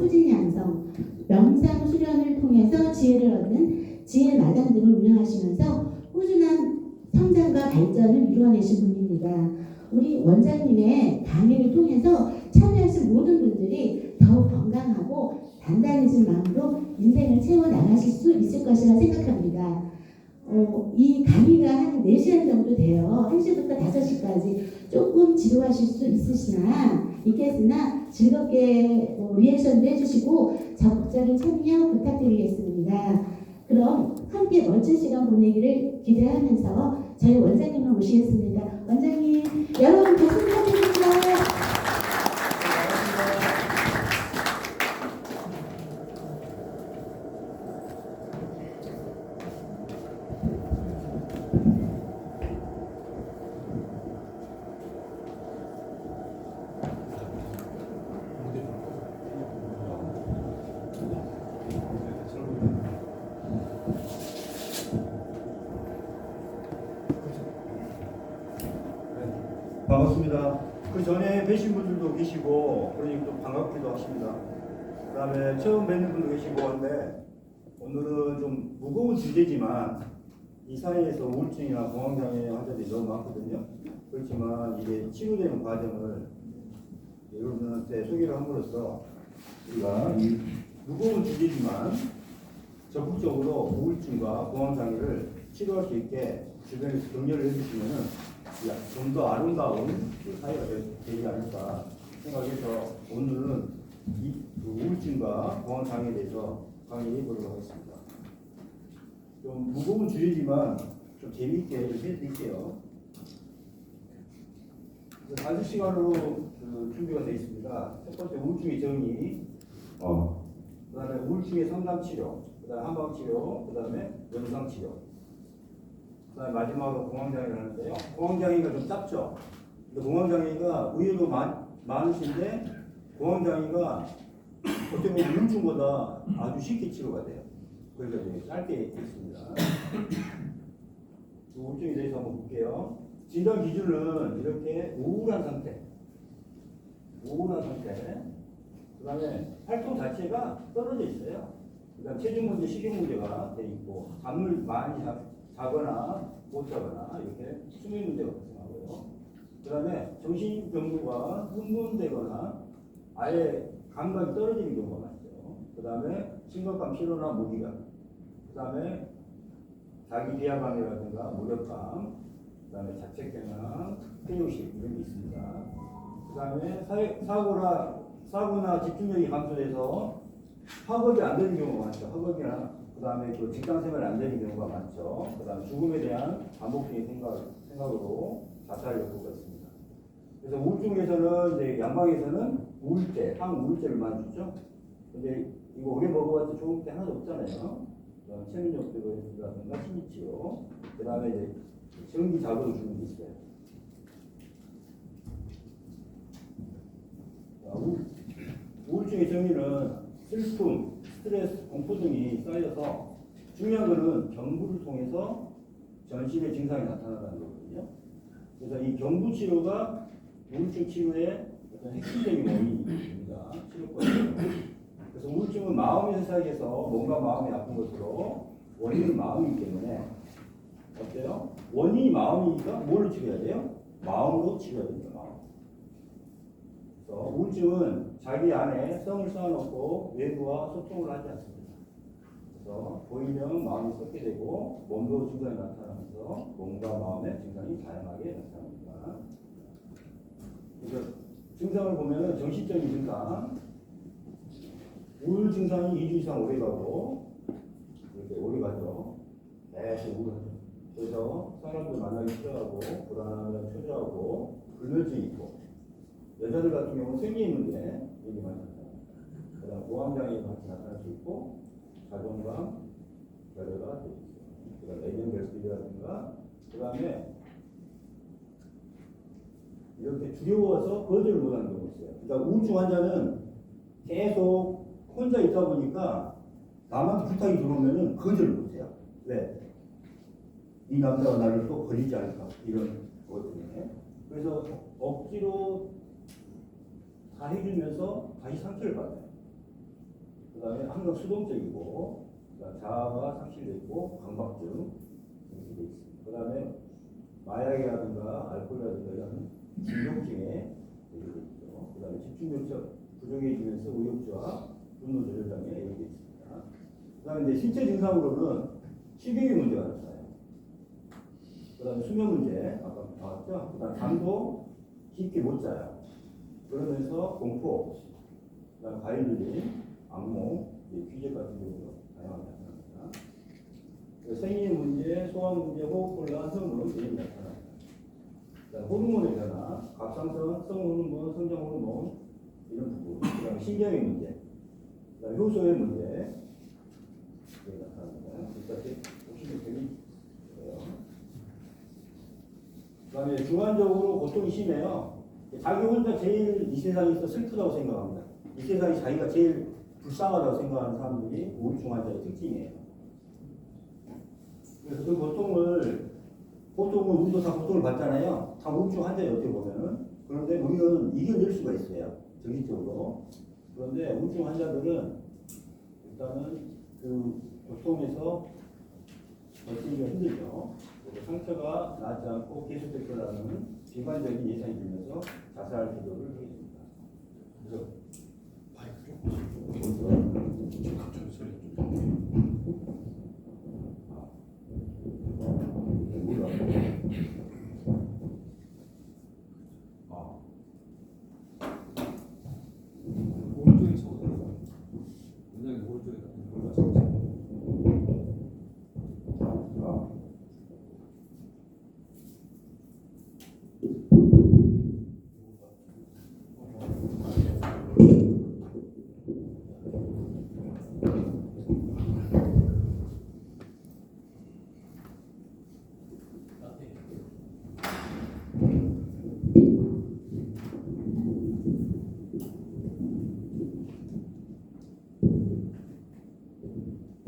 소진 양성, 명상 수련을 통해서 지혜를 얻는 지혜 마당 등을 운영하시면서 꾸준한 성장과 발전을 이루어내신 분입니다. 우리 원장님의 강의를 통해서 참여하신 모든 분들이 더욱 건강하고 단단해진 마음으로 인생을 채워 나가실 수 있을 것이라 생각합니다. 이 강의가 한 4시간 정도 돼요. 1시부터 5시까지 조금 지루하실 수 있겠으나 즐겁게 리액션도 해주시고 적극적인 참여 부탁드리겠습니다. 그럼 함께 멋진 시간 보내기를 기대하면서 저희 원장님을 모시겠습니다. 원장님, 여러분 박수 부탁드립니다. 반갑습니다. 그 전에 뵈신 분들도 계시고 그러니 또 반갑기도 하십니다. 그 다음에 처음 뵙는 분도 계시고 한데 오늘은 좀 무거운 주제지만 이 사이에서 우울증이나 공황장애 환자들이 너무 많거든요. 그렇지만 이게 치료되는 과정을 여러분한테 소개를 함으로써 우리가 이 무거운 주제지만 적극적으로 우울증과 공황장애를 치료할 수 있게 주변에서 격려를 해주시면은 좀 더 아름다운 사회가 되지 않을까 생각해서 오늘은 이 우울증과 공황장애에 대해서 강의해 보도록 하겠습니다. 좀 무거운 주제지만 좀 재미있게 이렇게 해드릴게요. 5시간으로 준비가 되어 있습니다. 첫 번째 우울증의 정의, 그 다음에 우울증의 상담치료, 그 다음에 한방치료, 그 다음에 영상치료, 그 다음에 마지막으로 공황장애를 하는데요. 공황장애가 좀 짧죠? 공황장애가 의외로 많으신데 공황장애가 어떻게 보면 우울증보다 아주 쉽게 치료가 돼요. 그래서 짧게 있습니다. 우울증에 대해서 한번 볼게요. 진단 기준은 이렇게 우울한 상태, 그 다음에 활동 자체가 떨어져 있어요. 그 다음에 체중 문제, 식욕 문제가 돼 있고, 잠을 많이 자거나 못 자거나 이렇게 수면 문제가 발생하고요. 그 다음에 정신병부가 흥분되거나 아예 감각이 떨어지는 경우가 많죠. 그 다음에 심각한 피로나 무기감, 그 다음에 자기 비하감이라든가 무력감, 그 다음에 자책경향, 회의식 이런 게 있습니다. 그 다음에 사고나 집중력이 감소돼서 학업이 안 되는 경우가 많죠. 학업이나 그 다음에 그 직장 생활이 안 되는 경우가 많죠. 그 다음에 죽음에 대한 반복적인 생각으로 자살을 겪을 수 있습니다. 그래서 우울증에서는 이제 양방에서는 우울제, 항우울제를 많이 주죠. 근데 이거 오래 먹어봤자 좋은 게 하나도 없잖아요. 체면역학이라든가 심리치료, 그 다음에 이제 전기 자극을 주는 게 있어요. 우울증의 정의는 슬픔, 스트레스, 공포 등이 쌓여서 중요한 것은 경부를 통해서 전신의 증상이 나타나는 거거든요. 그래서 이 경부 치료가 우울증 치료의 어떤 핵심적인 원인입니다. 치료법이에요. 그래서 우울증은 마음의 세상에서 뭔가 마음이 아픈 것으로 원인은 마음이기 때문에 어때요? 원인이 마음이니까 뭘로 치료해야 돼요? 마음으로 치료해야 됩니다. 마음. 그래서 우울증은 자기 안에 성을 쌓아놓고 외부와 소통을 하지 않습니다. 그래서 보이면 마음이 썩게 되고 몸도 증상이 나타나면서 몸과 마음의 증상이 다양하게 나타납니다. 그래서 증상을 보면 정신적인 증상, 우울 증상이 2주 이상 오래 가고 이렇게 오래 가죠. 계속 우울하죠. 그래서 사람들 만나기 싫어하고 불안하면 초조하고 불면증이 있고 여자들 같은 경우는 생리의 문제 얘기 많이 나타나요. 그 다음 공황장애가 같이 나타날 수 있고 자존감 결여가 되어 있어요. 그 다음 내면 결핍이라든가 그 다음에 이렇게 두려워서 거절을 못하는 경우가 있어요. 그러니까 우울증 환자는 계속 혼자 있다 보니까 남한테 부탁이 들어오면은 거절을 못해요. 왜? 이 남자가 나를 또 버리지 않을까 이런 것 때문에. 그래서 억지로 다 해주면서 다시 상처를 받아요. 그다음에 항상 수동적이고, 그다음에 자아가 상실되고 강박증 이렇게 돼 있습니다. 그다음에 마약이라든가 알코올이라든가 이런 중독증에 이렇게 돼 있죠. 그다음에 집중력 부족해지면서 의욕저하, 분노 조절 장애 이렇게 돼 있습니다. 그다음에 이제 신체 증상으로는 식욕의 문제가 나타나요. 그다음에 수면 문제 아까 나왔죠. 그다음 잠도 깊게 못 자요. 그러면서 공포, 그다음 과일들이 악몽, 귀재 같은 경우도 다양하게 나타납니다. 생리 문제, 소화 문제, 호흡곤란, 성분 이렇게 나타납니다. 그다음 호르몬의 변화, 갑상선, 성호르몬, 성장호르몬 이런 부분, 그다음 신경의 문제, 그다음 효소의 문제 이렇게 나타납니다. 이렇게 보시면 되겠고요. 그다음에 주관적으로 고통이 심해요. 자기 혼자 제일 이 세상에서 슬프다고 생각합니다. 이 세상이 자기가 제일 불쌍하다고 생각하는 사람들이 우울증 환자의 특징이에요. 그래서 그 고통을 우리도 다 고통을 받잖아요. 다 우울증 환자예요, 어떻게 보면은. 그런데 우리는 이겨낼 수가 있어요, 정신적으로. 그런데 우울증 환자들은 일단은 그 고통에서 버티기가 힘들죠. 그리고 상처가 나지 않고 계속될 거라는 비관적인 예상이 들면서 자살 기도를 하게 됩니다. 그래서 갑자기 소리 좀. 오른쪽이 적어서 원장님 오른쪽에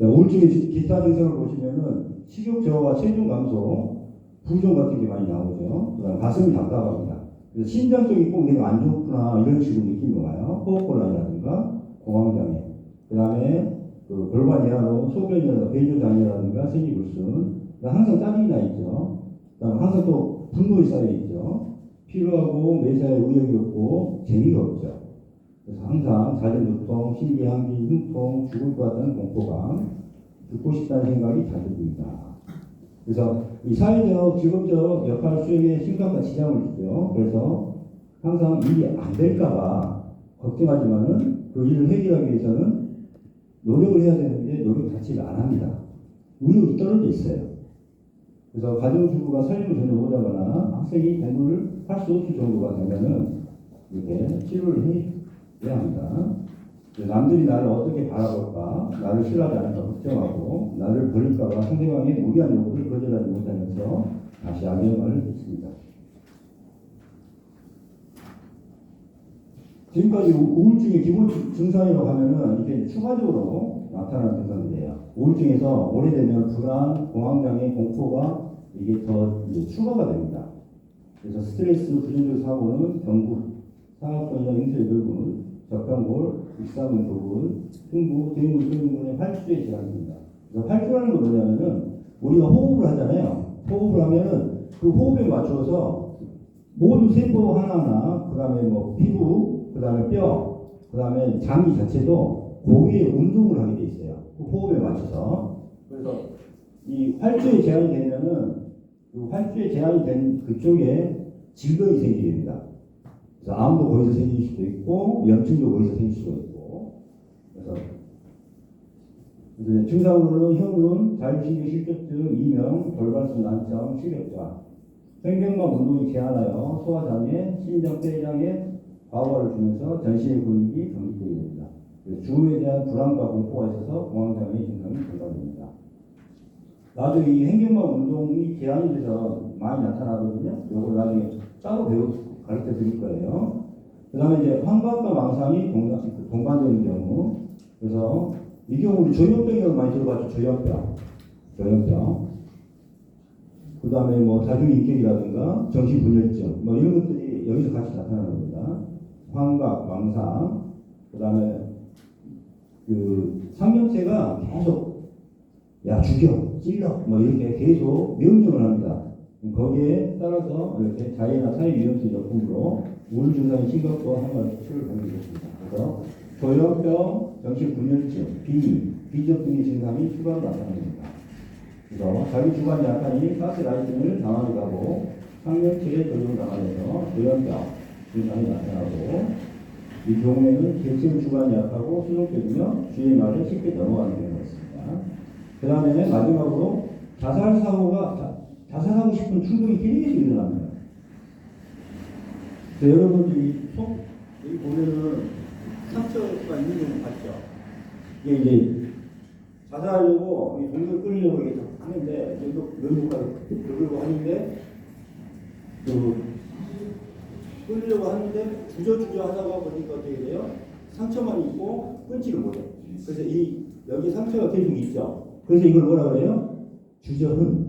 우울증의 기타 증상을 보시면은 식욕 저하와 체중 감소, 부종 같은 게 많이 나오죠. 그다음 가슴이 답답합니다. 그래서 심장 쪽이 꼭 내가 안 좋구나 이런 식으로 느낌이 와요. 호흡곤란이라든가 공황장애. 그다음에 그 골반 이하로 소변이라든가 배뇨 장애라든가 생리불순. 항상 땀이 나 있죠. 그다음 항상 또 분노에 쌓여 있죠. 피로하고 매사에 의욕이 없고 재미가 없죠. 그래서 항상 잦은 두통, 심기, 한기, 흉통, 죽을 것 같다는 공포감, 죽고 싶다는 생각이 자주 듭니다. 그래서 이 사회적, 직업적 역할 수행에 심각한 지장을 주고요. 그래서 항상 일이 안 될까봐 걱정하지만은 그 일을 해결하기 위해서는 노력을 해야 되는데 노력 자체를 안 합니다. 의욕이 떨어져 있어요. 그래서 가정주부가 살림을 전혀 못하거나 학생이 공부를 할 수 없을 정도가 되면은 이렇게 치료를 해야 합니다. 남들이 나를 어떻게 바라볼까, 나를 싫어하지 않을까 걱정하고, 나를 버릴까봐 상대방의 무리한 요구를 거절하지 못하면서 다시 악영향을 미칩니다. 지금까지 우울증의 기본 증상이라고 하면은 이게 추가적으로 나타나는 증상인데요. 우울증에서 오래되면 불안, 공황장애, 공포가 이게 더 이제 추가가 됩니다. 그래서 스트레스, 부정적 사고는 경구, 상악권이나 인쇄혈근, 적강골, 익사근조근, 흉부, 대흉근, 소흉근의 활주의 질환입니다. 그래서 활주라는 건 뭐냐면은 우리가 호흡을 하잖아요. 호흡을 하면은 그 호흡에 맞춰서 모든 세포 하나하나, 그 다음에 뭐 피부, 그 다음에 뼈, 그 다음에 장기 자체도 고위의 운동을 하게 돼 있어요. 그 호흡에 맞춰서. 그래서 이 활주에 제한이 되면은 그 활주에 제한이 된 그쪽에 질병이 생기게 됩니다. 그래서 암도 거기서 생길 수도 있고, 염증도 거기서 생길 수도 있고. 그래서 이제 증상으로는 혈흔, 자율신경실조증, 이명, 돌발성 난청, 시력자, 횡격막 운동이 제한하여 소화장애, 심장, 폐장애, 과부하를 주면서 전신의 근육이 경직되게 됩니다. 주호에 대한 불안과 공포가 있어서 공황장애 증상이 증가됩니다. 나중에 이 횡격막 운동이 제한이 돼서 많이 나타나거든요. 이걸 나중에 따로 가르쳐 드릴 거예요. 그 다음에 이제 환각과 망상이 동반되는 경우. 그래서 이 경우 우리 조현병이라고 많이 들어봤죠. 조현병. 그 다음에 뭐 다중인격이라든가 정신분열증 뭐 이런 것들이 여기서 같이 나타나는 겁니다. 환각, 망상, 그 다음에 그 그 상명체가 계속 야 죽여, 찔러 뭐 이렇게 계속 명령을 합니다. 거기에 따라서 이렇게 자해나 사회 위험성 적품으로 우울 증상의 심각도와 상관없이 치료를 받는 것입니다. 그래서 조현병, 정신분열증, 비위, 비적 등의 증상이 추가로 나타납니다. 그래서 자기 주관 약한이 가스라이팅을 당하기도 하고 상명체의 조정을 당하면서 조현병 증상이 나타나고 이 경우에는 계층 주관이 약하고 수동적이며 주의 말에 쉽게 넘어가는 경우가 있습니다. 그 다음에 마지막으로 자살하고 싶은 충동이 계속 일어납니다. 여러분들이 여기 보면은 상처가 있는 경우 봤죠? 이게 이제 자살하려고 동료를 끌려고 이렇게 하는데, 면도까지 끌려고 하는데, 끌려고 하는데, 주저주저 하다가 보니까 어떻게 돼요? 상처만 있고 끊지를 못해. 그래서 여기 상처가 계속 있죠. 그래서 이걸 뭐라 그래요? 주저흔이라고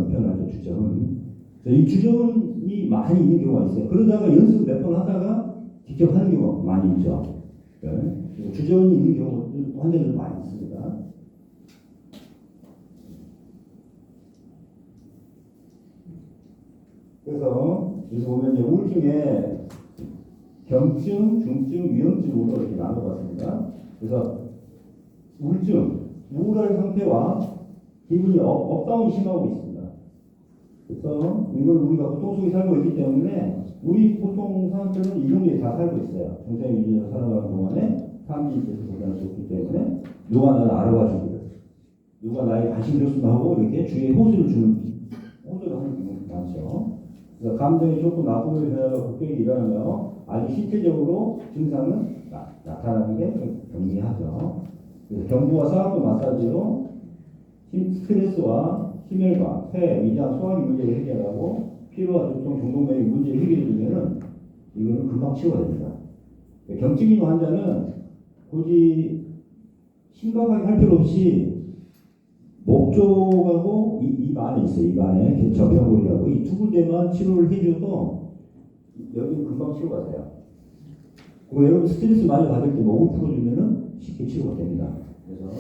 표현하죠. 주저흔. 이 주저흔이 많이 있는 경우가 있어요. 그러다가 연습 몇 번 하다가 직접 하는 경우가 많이 있죠. 네. 주저흔이 있는 경우 환자들 많이 있습니다. 그래서 여기 보면 우울증에 경증, 중증, 위험증으로 이렇게 나눠봤습니다. 그래서 우울증, 우울한 상태와 기분이 업다운이 심하고 있습니다. 그래서 이걸 우리가 고통 속에 살고 있기 때문에 우리 보통 사람들은 이 정도에 다 살고 있어요. 정상에 유지해서 살아가는 동안에 사람들이 있어서 고생할 수 없기 때문에 누가 나를 알아봐주고 누가 나에게 관심 줬으면 하고 이렇게 주위에 호소를 하는 경우가 많죠. 그래서 감정이 좋고 나쁨의 변화가 급격히 일어나며 아주 신체적으로 증상은 나타나는 게 경미하죠. 그래서 경부와 사학도 마사지로 스트레스와 심혈관, 폐, 위장, 소화기 문제를 해결하고 피로와 두통, 중동맥의 문제를 해결해 주면은 이거는 금방 치료가 됩니다. 경증인 환자는 굳이 심각하게 할 필요 없이 목 쪽하고 입 안에 있어요. 입 안에 저평골이라고 이 두 군데만 치료를 해줘도 여기는 금방 치료가 돼요. 그리고 여러분 스트레스 많이 받을 때 목을 풀어주면은 쉽게 치료가 됩니다. 그래서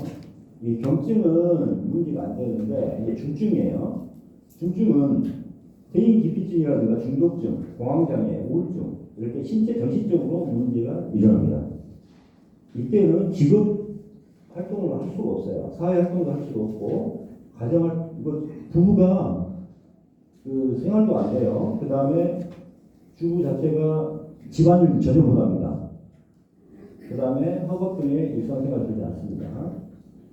이 경증은 문제가 안 되는데 이게 중증이에요. 중증은 대인기피증이라든가 중독증, 공황장애, 우울증 이렇게 신체 정신적으로 문제가 일어납니다. 이때는 직업 활동을 할 수가 없어요. 사회 활동도 할 수가 없고 부부가 생활도 안 돼요. 그 다음에 주부 자체가 집안일 전혀 못합니다. 그 다음에 학업 등의 일상생활을 하지 않습니다.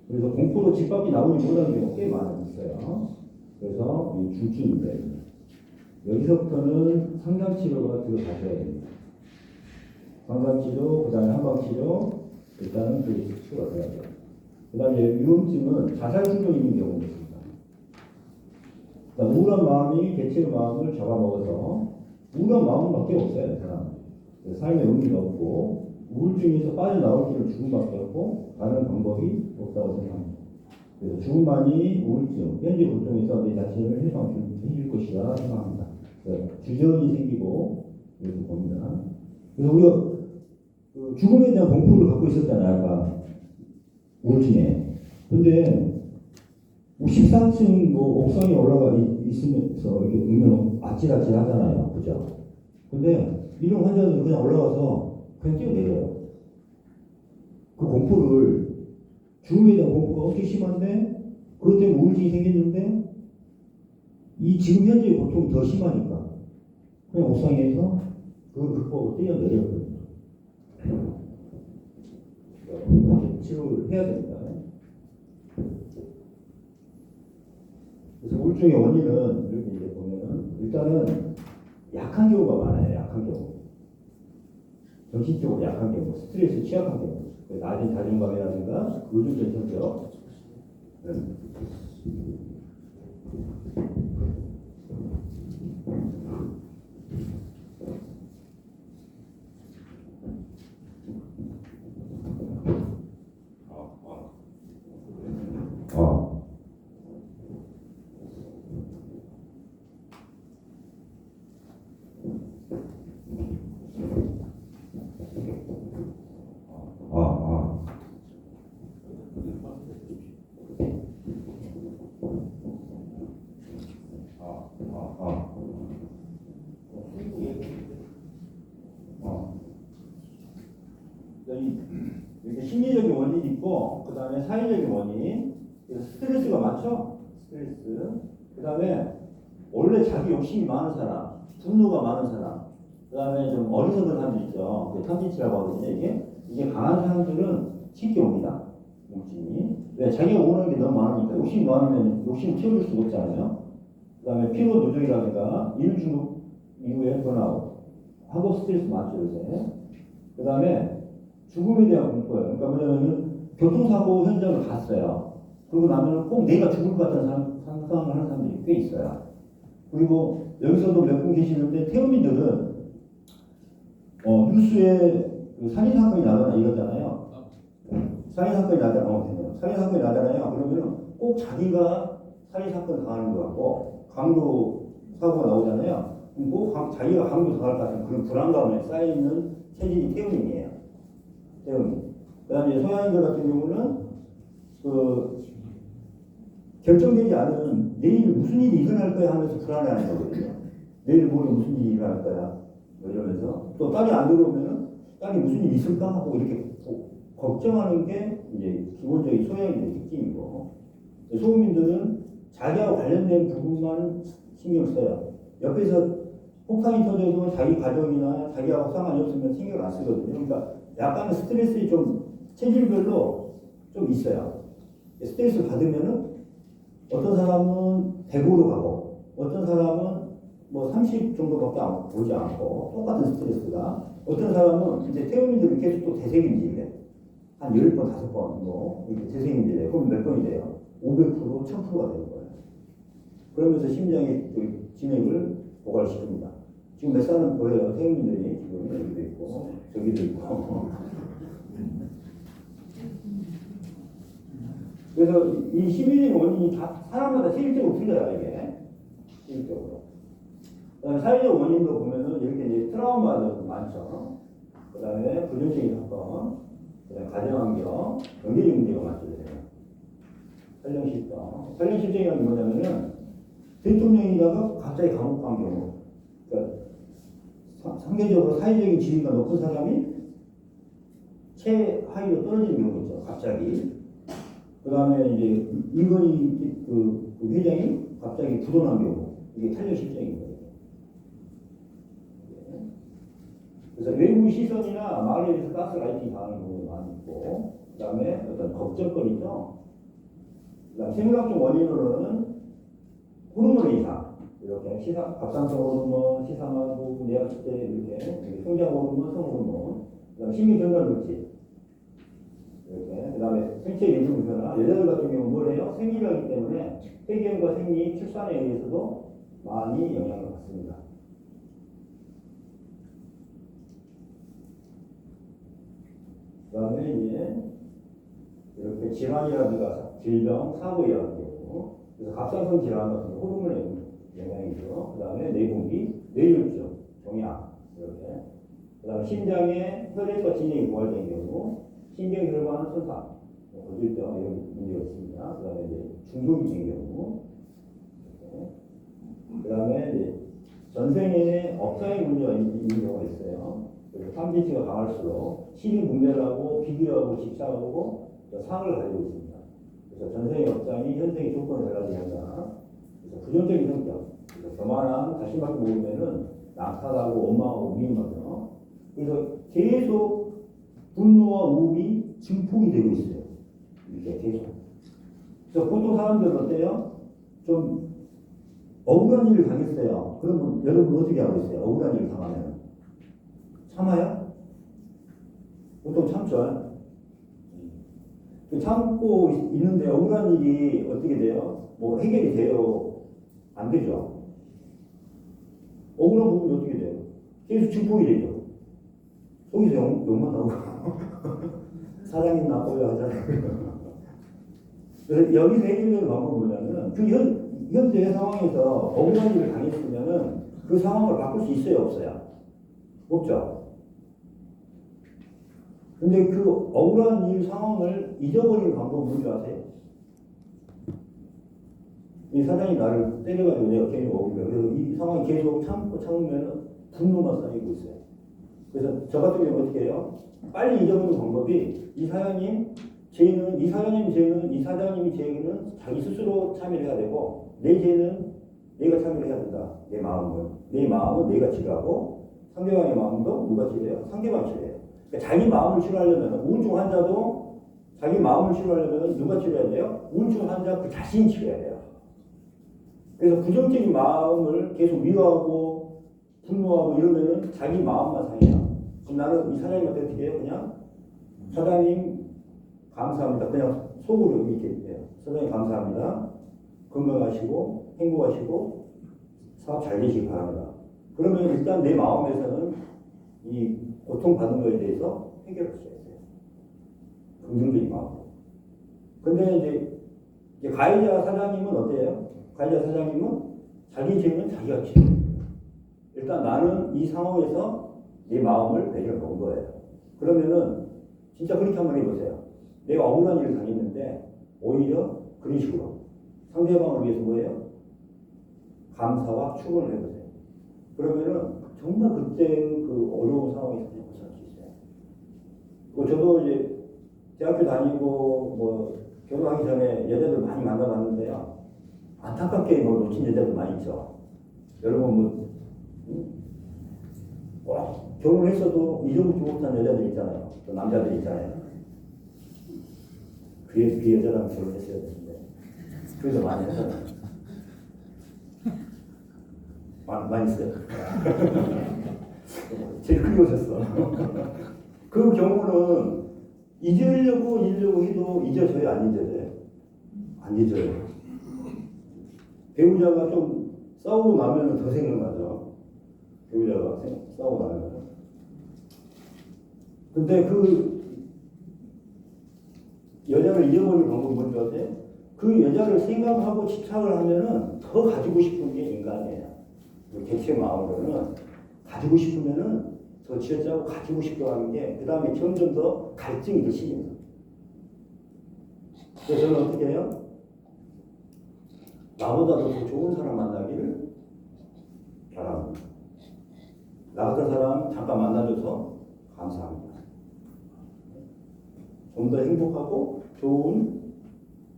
그래서 공포로 집 밖에 나오지 못하는 경우가 꽤 많이 있어요. 그래서 이 중증입니다. 여기서부터는 상담치료가 들어가셔야 됩니다. 상담치료, 그 다음에 한방치료, 일단은 치료가 돼야죠. 그 다음에 위험증은 자살 충동이 있는 경우가 있습니다. 그러니까 우울한 마음이 개체의 마음을 잡아먹어서 우울한 마음밖에 없어요. 사람. 삶에 의미가 없고 우울증에서 빠져나올 길은 죽음밖에 없고 다른 방법이 없다고 생각합니다. 그래서 죽음만이 우울증, 현재 고통에서 내 자신을 해줄 것이라 생각합니다. 주저이 생기고 이렇게 봅니다. 그래서 우리가 죽음에 대한 공포를 갖고 있었잖아요. 아까 우울증에. 근데 14층 옥상에 올라가 있으면서 이렇게 보면 아찔아찔 하잖아요. 그죠? 근데 이런 환자들은 그냥 올라가서 그냥 뛰어내려요. 그 공포를, 죽음에 대한 공포가 엄청 심한데, 그것 때문에 우울증이 생겼는데, 지금 현재의 고통이 더 심하니까, 그냥 옥상에서 그걸 극복하고 뛰어내려요. 치료를 해야 됩니다. 그래서 우울증의 원인은 이렇게 이제 보면은 일단은 약한 경우가 많아요. 약한 경우. 정신적으로 약한 경우, 스트레스 취약한 경우. 낮은 자존감이라든가 의존적 성격. 이렇게 심리적인 원인이 있고, 그 다음에 사회적인 원인, 그래서 스트레스가 많죠? 스트레스. 그 다음에 원래 자기 욕심이 많은 사람, 분노가 많은 사람, 그 다음에 좀 어리석은 사람도 있죠. 그 탐진치라고 하거든요. 이게 강한 사람들은 쉽게 옵니다. 우울증이. 왜? 자기가 원하는 게 너무 많으니까. 욕심이 많으면 욕심을 채워줄 수가 없잖아요. 그 다음에 피로 누적이라든가 일 중독 이후에 번아웃, 학업 스트레스 많죠, 요새. 그 다음에 죽음에 대한 공포예요. 그러니까 뭐냐면 교통사고 현장을 갔어요. 그러고 나면 꼭 내가 죽을 것 같다는 상상을 하는 사람들이 꽤 있어요. 그리고 여기서도 몇 분 계시는데 태음인들은 뉴스에 그 살인사건이 나거나 이러잖아요. 살인사건이 나잖아요. 살인사건이 나잖아요. 그러면 꼭 자기가 살인사건 당하는 것 같고 강도 사고가 나오잖아요. 그럼 꼭 자기가 강도 당할 것 같은 그런 불안감에 쌓여있는 체질이 태음인이에요. 태음인. 그 다음에 서양인들 같은 경우는 그 결정되지 않은 내일 무슨 일이 일어날 거야 하면서 불안해하는 거거든요. 내일 모레 무슨 일이 일어날 거야 뭐 이러면서 또 딸이 안 들어오면은 딸이 무슨 일이 있을까 하고 이렇게 걱정하는 게 이제 기본적인 소양인의 특징이고, 소음인들은 자기와 관련된 부분만 신경을 써요. 옆에서 폭탄이 터져도 자기 가족이나 자기하고 상관이 없으면 신경을 안 쓰거든요. 그러니까 약간의 스트레스가 좀 체질별로 좀 있어요. 스트레스 받으면은 어떤 사람은 100으로 가고 어떤 사람은 뭐 30 정도밖에 오지 않고 똑같은 스트레스가, 어떤 사람은 이제 태음인들은 계속 또 대세균질이래. 한 10번, 5번 뭐 이렇게 대세균질이래. 그럼 몇 번이 돼요? 500%, 1000%가 되는 거예요. 그러면서 심장의 그 진액을 고갈시킵니다. 지금 몇 사람 보여요? 태음인들이 지금 여기도 있고 저기도 있고. 그래서 이 심리적인 원인이 다 사람마다 실질적으로 틀려요, 이게. 실질적으로. 사회적 원인도 보면은 이렇게 이제 트라우마도 많죠. 그 다음에 부정적인 사건, 그 다음에 가정환경, 경제적 문제가 많죠. 활용실정. 활용실정이라는 게 뭐냐면은 대통령이다가 갑자기 감옥 간 경우. 그러니까 상대적으로 사회적인 지위가 높은 사람이 최하위로 떨어지는 경우 있죠. 갑자기. 그 다음에 이제 이건희 그 회장이 갑자기 부도난 경우. 이게 탄력실정인 거예요. 그래서 외부 시선이나 말에 의해서 가스라이팅 당하는 경우가 많이 있고, 그 다음에 어떤 걱정거리죠. 그 다음 생물학적 원인으로는 호르몬 이상, 이렇게 갑상선 호르몬, 시사마구, 내학때 이렇게 성장 호르몬, 성호르몬, 그 다음에 신경전달 물질, 이렇게, 그 다음에 생체 리듬 변화. 여자들 같은 경우는 뭘 해요? 생리를 하기 때문에 폐기형과 생리, 출산에 의해서도 많이 영향을 받습니다. 그 다음에 이제 이렇게 질환이라든가 질병, 사고이라는 경우, 그래서 갑상선 질환 같은 경우 호르몬의 영향이죠. 그 다음에 내분비, 뇌졸중, 종양, 이렇게. 그 다음에 심장의 혈액과 진액이 고갈된 경우, 신경혈관 손상, 고질병 이런 문제가 있습니다. 그 다음에 이제 중독이 된 경우, 그 다음에 이제 전생에 업장의 문제가 있는 경우가 있어요. 그래서 탐진치가 강할수록 시비 분별하고 비교하고 집착하고 상을 가지고 있습니다. 그래서 전생의 업장이 현생의 조건을 달라지게 한다. 그래서 부정적인 성격, 그래서 교만한 다시마를 먹으면은 낙탈하고 원망하고 미움하죠. 그래서 계속 분노와 우울이 증폭이 되고 있어요. 이게 계속. 그래서 보통 사람들은 어때요? 좀 억울한 일을 당했어요. 그러면 여러분 어떻게 하고 있어요? 억울한 일을 당하면 참아요? 보통 참죠. 참고 있는데 억울한 일이 어떻게 돼요? 뭐 해결이 돼요? 안 되죠. 억울한 부분이 어떻게 돼요? 계속 증폭이 되죠. 속에서 욕만 하고 사장님 나빠요 하잖아요. 그래서 여기서 해결되는 방법은 뭐냐면 그 현재 상황에서 억울한 일을 당했으면은 그 상황을 바꿀 수 있어요, 없어요? 없죠. 근데 그 억울한 일 상황을 잊어버리는 방법은 뭔지 아세요? 이 사장이 나를 때려가지고 내가 괜히 억울해. 그래서 이 상황이 계속 참으면 분노가 쌓이고 있어요. 그래서 저 같은 경우 어떻게 해요? 빨리 잊어버리는 방법이 이 사장님 죄는 이 사장님 죄는 이 사장님이 죄는 자기 스스로 참여를 해야 되고 내 죄는 내가 참여를 해야 된다. 내 마음은 내가 치료하고 상대방의 마음도 누가 치료해요? 상대방이 치료해요. 그러니까 자기 마음을 치료하려면 우울증 환자도 자기 마음을 치료하려면 누가 치료해야 돼요? 우울증 환자 그 자신이 치료해야 돼요. 그래서 부정적인 마음을 계속 미워하고 분노하고 이러면은 자기 마음만 상해요. 그럼 나는 이 사장님한테 어떻게 해요? 그냥 사장님 감사합니다. 그냥 속으로 이렇게 해요. 사장님 감사합니다. 건강하시고 행복하시고 사업 잘 되시기 바랍니다. 그러면 일단 내 마음에서는 이 고통받는 거에 대해서 해결할 수가 있어요. 긍정적인 마음으로. 근데 이제 가해자 사장님은 어때요? 가해자 사장님은 자기 죄는 자기가 치료해요. 일단 나는 이 상황에서 내 마음을 내려놓은 거예요. 그러면은 진짜 그렇게 한번 해보세요. 내가 억울한 일을 당했는데 오히려 그런 식으로 상대방을 위해서 뭐예요? 감사와 축원을 해보세요. 그러면은 정말 그때 그 어려운 상황에서 그냥 벗어날 수 있어요. 그 저도 이제 대학교 다니고 뭐 결혼하기 전에 여자들 많이 만나봤는데요. 안타깝게 뭐 놓친 여자들 많이 있죠. 여러분 결혼했어도 잊어먹지 못한 여자들 있잖아요. 또 남자들 있잖아요. 그 여자랑 결혼했어야 되는데 그래서 많이 했잖아요. 많이 있어요. 제일 크게 오셨어. 그 경우는 잊으려고 해도 잊어져요, 안 잊어져요? 안 잊어요. 배우자가 좀 싸우고 나면 더 생각나죠. 배우자가 싸우고 나면. 근데 그 여자를 잊어버리는 방법이 뭔지 아세요? 그 여자를 생각하고 집착을 하면은 더 가지고 싶은 게 인간이에요. 개체 마음으로는 가지고 싶으면은 더 쥐어짜고 가지고 싶어 하는 게 그 다음에 점점 더 갈증이 더 심해요. 그래서 저는 어떻게 해요? 나보다도 더 좋은 사람 만나기를 바랍니다. 나 같은 사람 잠깐 만나줘서 감사합니다. 좀 더 행복하고 좋은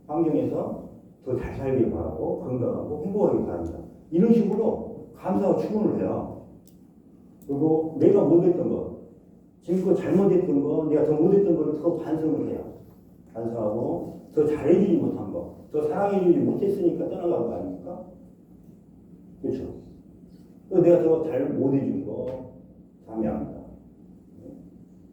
환경에서 더 잘 살길 바라고 건강하고 행복하길 바랍니다. 이런 식으로 감사와 축원을 해요. 그리고 내가 못했던 거, 지금껏 잘못했던 거, 내가 더 못했던 거를 더 반성을 해요. 반성하고 더 잘해주지 못한 거, 더 사랑해주지 못했으니까 떠나간 거 아닙니까? 그렇죠? 또 내가 더 잘 못해준 거 감사합니다.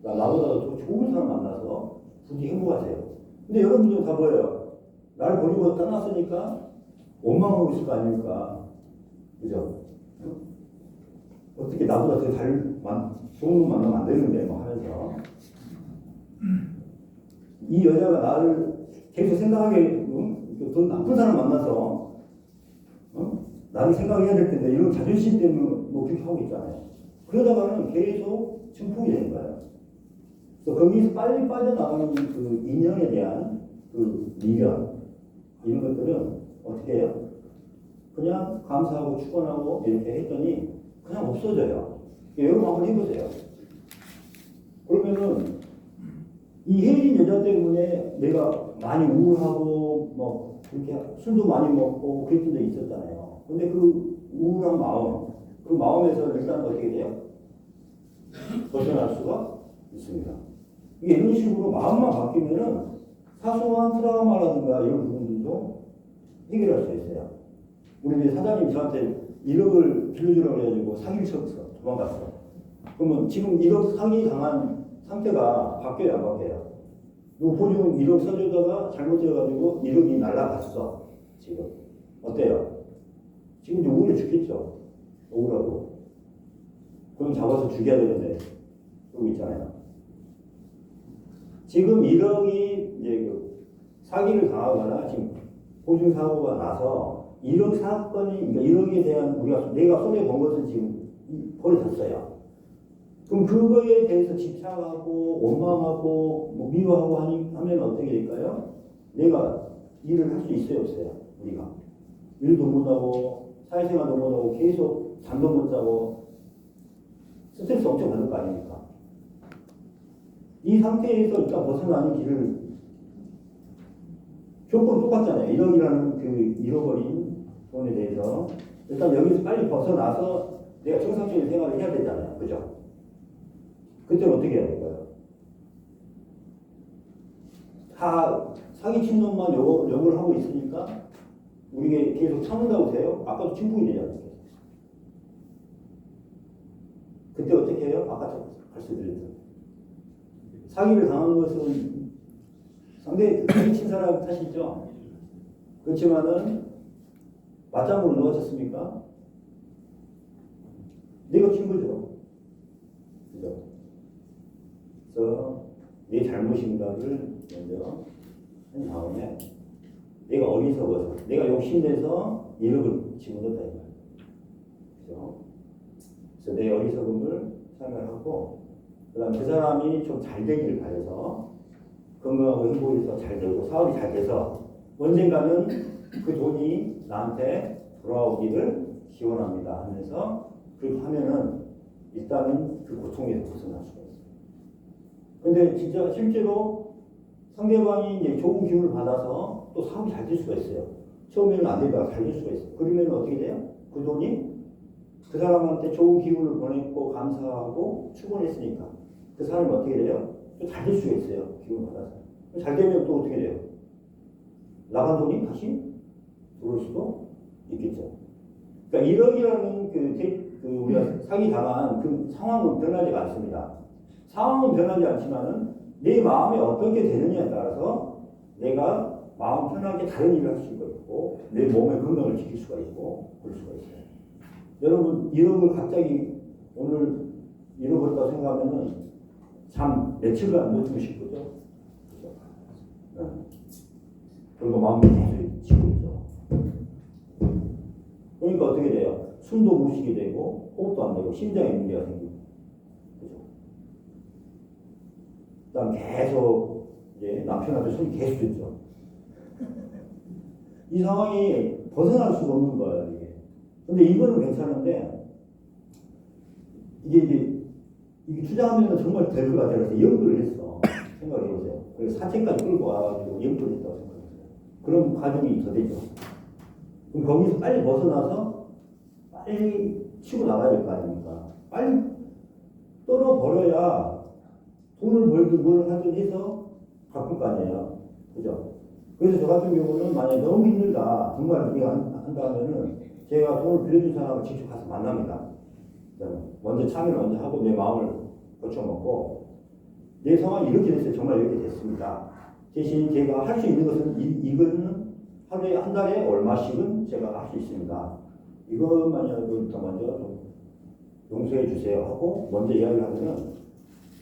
나보다 더 좋은 사람 만나서 부디 행복하세요. 근데 여러분들 다 뭐예요? 나를 버리고 떠났으니까 원망하고 있을 거 아닙니까? 그죠? 어떻게 나보다 더 좋은 분 만나면 안 되는데, 뭐 하면서. 이 여자가 나를 계속 생각하게, 더 나쁜 사람 만나서, 나를 생각해야 될 텐데, 이런 자존심 때문에 뭐 그렇게 하고 있잖아요. 그러다가는 계속 증폭이 되는 거예요. 그래서 거기서 빨리 빠져나가는 그 인연에 대한 그 미련, 이런 것들은 어떻게 해요? 그냥 감사하고 축원하고 이렇게 했더니 그냥 없어져요. 여러분 한번 해보세요. 그러면은 이 헤어진 여자 때문에 내가 많이 우울하고 뭐 그렇게 술도 많이 먹고 그랬던 적이 있었잖아요. 근데 그 우울한 마음, 그 마음에서 일단 어떻게 돼요? 벗어날 수가 있습니다. 이게 이런 식으로 마음만 바뀌면은 사소한 트라우마라든가 이런 부분들도 해결할 수 있어요. 우리 이제 사장님이 저한테 1억을 빌려주라고 해가지고 사기를 쳤어. 도망갔어. 그러면 지금 1억 사기 당한 상태가 바뀌어요, 안 바뀌어요? 너 보증 1억 써주다가 잘못해가지고 1억이 날라갔어. 지금. 어때요? 지금 이제 우울해 죽겠죠? 억울하고. 그럼 잡아서 죽여야 되는데, 그러고 있잖아요. 지금 1억이 이제 그 사기를 당하거나 지금 보증사고가 나서 1억 사건이, 그러니까 1억에 대한 내가 손해본 것은 지금 벌어졌어요. 그럼 그거에 대해서 집착하고 원망하고 뭐 미워하고 하면 어떻게 될까요? 내가 일을 할 수 있어요, 없어요? 우리가. 일도 못하고 사회생활도 못하고 계속 잠도 못 자고 스트레스 엄청 받을 거 아닙니까? 이 상태에서 일단 벗어나는 길을 조건 똑같잖아요. 1억이라는 그 잃어버린 돈에 대해서 일단 여기서 빨리 벗어나서 내가 정상적인 생활을 해야 되잖아요. 그죠? 그때는 어떻게 해야 될까요? 다 사기친 놈만 욕을 하고 있으니까 우리가 계속 참는다고 돼요? 아까도 침묵이 되잖아요. 그때 어떻게 해요? 아까 말씀드렸죠. 사기를 당한 것은 상대 사기친 사람 탓이죠. 그렇지만은 맞장구를 누가 쳤습니까? 내가 친 거죠. 그죠? 그래서 내 잘못인가를 먼저 한 다음에 내가 어리석어서 내가 욕심내서 1억을 집어넣었다 이 말이에요. 그죠? 그래서 내 어리석음을 생각하고 그다음 그 사람이 좀 잘 되기를 바라서 건강하고 행복해서 잘 되고 사업이 잘 돼서 언젠가는 그 돈이 나한테 돌아오기를 기원합니다 하면서 그렇게 하면은 일단은 그 고통에서 벗어날 수가 있어요. 근데 진짜 실제로 상대방이 이제 좋은 기운을 받아서 또 사업이 잘 될 수가 있어요. 처음에는 안 되다가 잘 될 수가 있어요. 그러면 어떻게 돼요? 그 돈이 그 사람한테 좋은 기운을 보냈고 감사하고 축원했으니까 그 사람이 어떻게 돼요? 또 잘 될 수가 있어요. 기운을 받아서. 잘 되면 또 어떻게 돼요? 나간 돈이 다시 들어올 수도 있겠죠. 그러니까 1억이라는 그 우리가 사기 당한 그 상황은 변하지가 않습니다. 상황은 변하지 않지만은 내 마음이 어떻게 되느냐에 따라서 내가 마음 편하게 다른 일을 할 수가 있고 내 몸의 건강을 지킬 수가 있고 그럴 수가 있어요. 여러분 1억을 갑자기 오늘 잃어버렸다고 생각하면은 잠 며칠간 못 주무실 거죠? 그렇죠? 네. 그리고 마음이 계속 치고 있죠. 그러니까 어떻게 돼요? 숨도 못 쉬게 되고 호흡도 안 되고 심장에 문제가 생기고 그죠? 그다음 계속 이제 남편한테 손이 계속 있죠. 이 상황이 벗어날 수가 없는 거예요, 이게. 근데 이거는 괜찮은데 이게 투자하면 정말 될 것 같아요. 그래서 연구를 했어. 생각해보세요. 그래서 사채까지 끌고 와가지고 연구를 했다고 생각해보세요. 그런 과정이 더 되죠. 그럼 거기서 빨리 벗어나서 빨리 치고 나가야 될 거 아닙니까? 빨리 떨어버려야 돈을 벌든 뭘 하든 해서 바꿀 거 아니에요. 그죠? 그래서 저 같은 경우는 만약에 너무 힘들다, 정말 우리가 한다 하면은 제가 돈을 빌려준 사람을 직접 가서 만납니다. 먼저 참여를 먼저 하고 내 마음을 고쳐먹고 내 상황이 이렇게 됐어요. 정말 이렇게 됐습니다. 대신 제가 할 수 있는 것은 이거는 하루에 한 달에 얼마씩은 제가 할 수 있습니다. 이것만이라도 일단 먼저 좀 용서해 주세요 하고 먼저 이야기를 하면은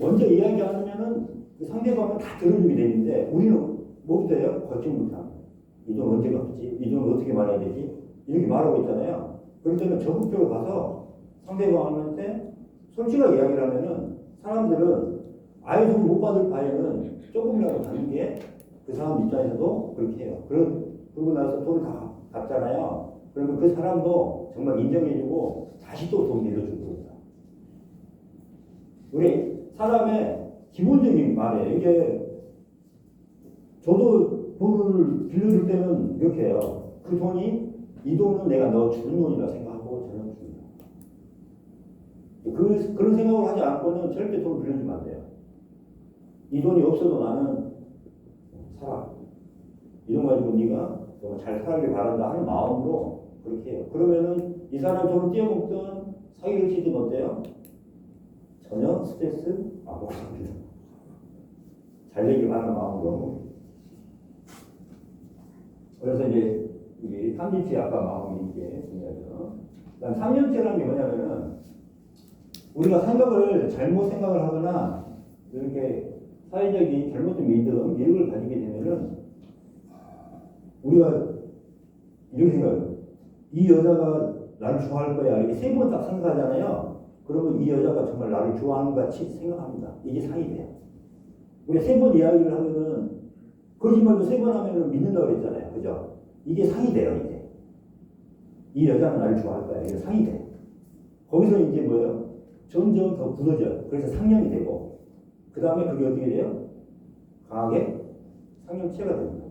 먼저 이야기 안 하면은 그 상대방은 다 들어주게 되는데 우리는 뭐부터 해요? 걱정부터 합니다. 이 돈 언제 갚지? 이 돈 어떻게 말해야 되지? 이렇게 말하고 있잖아요. 그럴 때는 적극적으로 가서 상대방한테 솔직하게 이야기를 하면은 사람들은 아예 돈 못 받을 바에는 조금이라도 받는 게 그 사람 입장에서도 그렇게 해요. 그러고 나서 돈을 다 갚잖아요. 그러면 그 사람도 정말 인정해주고 다시 또 돈 빌려줄 겁니다. 우리 사람의 기본적인 말이에요. 이게 저도 돈을 빌려줄 때는 이렇게 해요. 그 돈이 이 돈은 내가 너 주는 돈이라 생각하고 저는 줍니다. 그런 생각을 하지 않고는 절대 돈을 빌려주면 안 돼요. 이 돈이 없어도 나는 살아. 이 돈 가지고 네가 잘 살길 바란다 하는 마음으로 그렇게 해요. 그러면은 이 사람 돈을 떼어먹든 사기를 치든 어때요? 전혀 스트레스 안 받습니다. 잘 되길 바라는 마음으로. 그래서 이제 이게 3년째 아까 마음이 있게 중요하죠. 그다음 3년째라는 게 뭐냐면은 우리가 생각을 잘못 생각을 하거나 이렇게 사회적인 잘못된 믿음, 미륵을 가지게 되면은 우리가 이렇게 생각해요. 이 여자가 나를 좋아할 거야. 이렇게 세 번 딱 생각하잖아요. 그러면 이 여자가 정말 나를 좋아하는 것 같이 생각합니다. 이게 상이 돼요. 우리가 세 번 이야기를 하면은 거짓말도 세 번 하면은 믿는다고 그랬잖아요. 그죠? 이게 상이 돼요, 이제. 이 여자는 나를 좋아할 거야. 이게 상이 돼. 거기서 이제 뭐예요? 점점 더 굳어져요. 그래서 상념이 되고, 그 그 다음에 그게 어떻게 돼요? 강하게 상념체가 됩니다.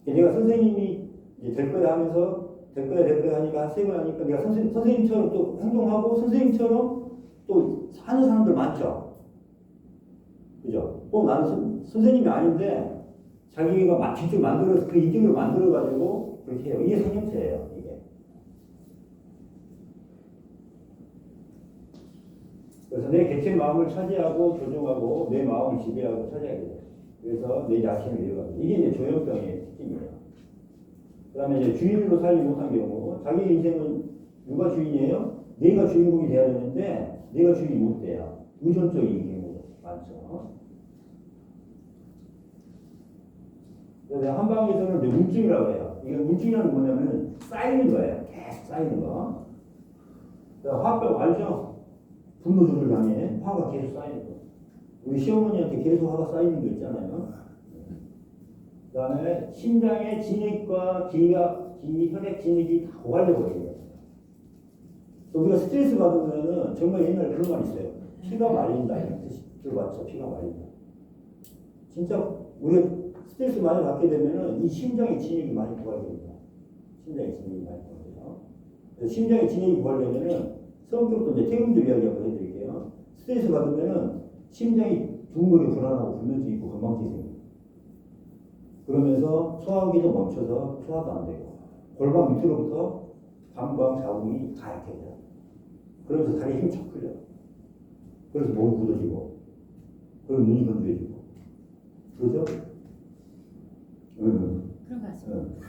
내가 선생님이 이제 될 거야 하면서 될 거야 하니까 한 3번 하니까 내가 선생님처럼 또 행동하고 선생님처럼 또 하는 사람들 많죠. 그죠? 꼭 나는 선생님이 아닌데 자기가 직접 만들어서 그 이득을 만들어가지고 그렇게 해요. 이게 상념체예요. 이게. 그래서 내 개체 마음을 차지하고 조종하고 내 마음을 지배하고 차지하게 돼요. 그래서 내 자신을 이어갑니다. 이게 이제 조현병의 특징이에요. 그 다음에 이제 주인으로 살지 못한 경우, 자기 인생은 누가 주인이에요? 내가 주인공이 돼야 되는데, 내가 주인이 못 돼요. 의존적인 경우 많죠. 그래서 한방에서는 이제 우울증이라고 해요. 이게 우울증이라는 게 뭐냐면, 쌓이는 거예요. 계속 쌓이는 거. 화병 알죠? 분노 조절 장애, 화가 계속 쌓이는 거. 우리 시어머니한테 계속 화가 쌓이는 거 있잖아요. 그 다음에 심장의 진액과 혈액 진액이 다 고갈려 버려요. 우리가 스트레스 받으면 정말 옛날에 그런 말 있어요. 피가 말린다. 이런 뜻이 들어봤죠. 피가 말린다. 진짜 우리가 스트레스 많이 받게 되면은 이 심장의 진액이 많이 고갈됩니다. 심장의 진액이 많이 고갈돼요. 그래서 심장의 진액이 고갈되면은 성격도 이제 태음들 이야기 한번 해드릴게요. 스트레스 받으면은 심장이 두근거리고 불안하고 불면증 있고 건망증이 생겨요. 그러면서 소화기도 멈춰서 소화도 안 되고 골반 밑으로부터 방광 자궁이 다 약해져요. 그러면서 다리에 힘이 척 풀려요. 그래서 목이 굳어지고 그럼 눈이 건조해지고 그러죠? 그런 거 같습니다.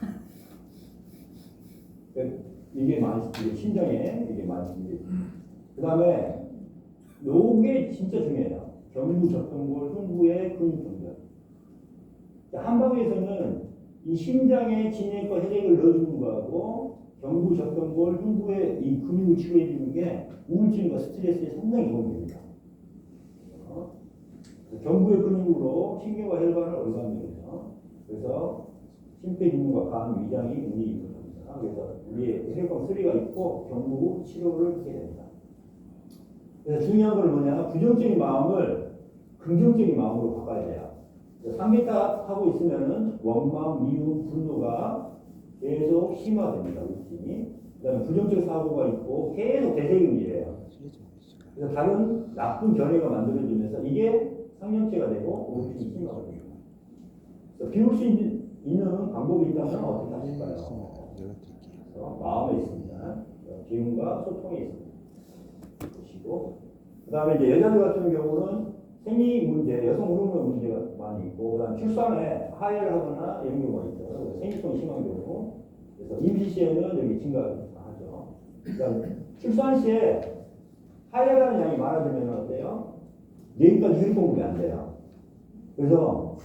이게 많이 신장에 이게 많이 그 다음에 요게 진짜 중요해요. 경부 접근골 흉부의 근육 동작. 한방에서는 이 심장에 진액과 혈액을 넣어주는 거하고 경부 접근골 흉부의 이 근육을 치료해 주는 게 우울증과 스트레스에 상당히 도움이 됩니다. 경부의 근육으로 신경과 혈관을 얼간거려요. 그래서 심폐기능과 간, 위장이 운이 있습니다. 그래서 우리의 혈관 소리가 있고 경부 치료를 하게 됩니다. 그래서 중요한 건 뭐냐? 부정적인 마음을 긍정적인 마음으로 바꿔야 돼요. 삼계탑 하고 있으면은 원망, 미움, 분노가 계속 심화됩니다. 우울증이. 그다음에 부정적 사고가 있고 계속 대세균이에요. 그래서 다른 나쁜 견해가 만들어지면서 이게 상념체가 되고 우울증이 심화가 됩니다. 비울 수 있는 방법이 있다면 어떻게 하실까요? 그래서 마음에 있습니다. 기운과 소통에 있습니다. 보시고 그 다음에 이제 여자들 같은 경우는 생리 문제, 여성 호르몬 문제가 많이 있고 그다음 출산에 하해를 하거나 이런 경우가 있죠. 생리통이 심한 경우. 그래서 임시 시에는 여기 증가하죠. 그다음 출산 시에 하해라는 양이 많아지면 어때요? 내일까지 혈액 공급이 안 돼요. 그래서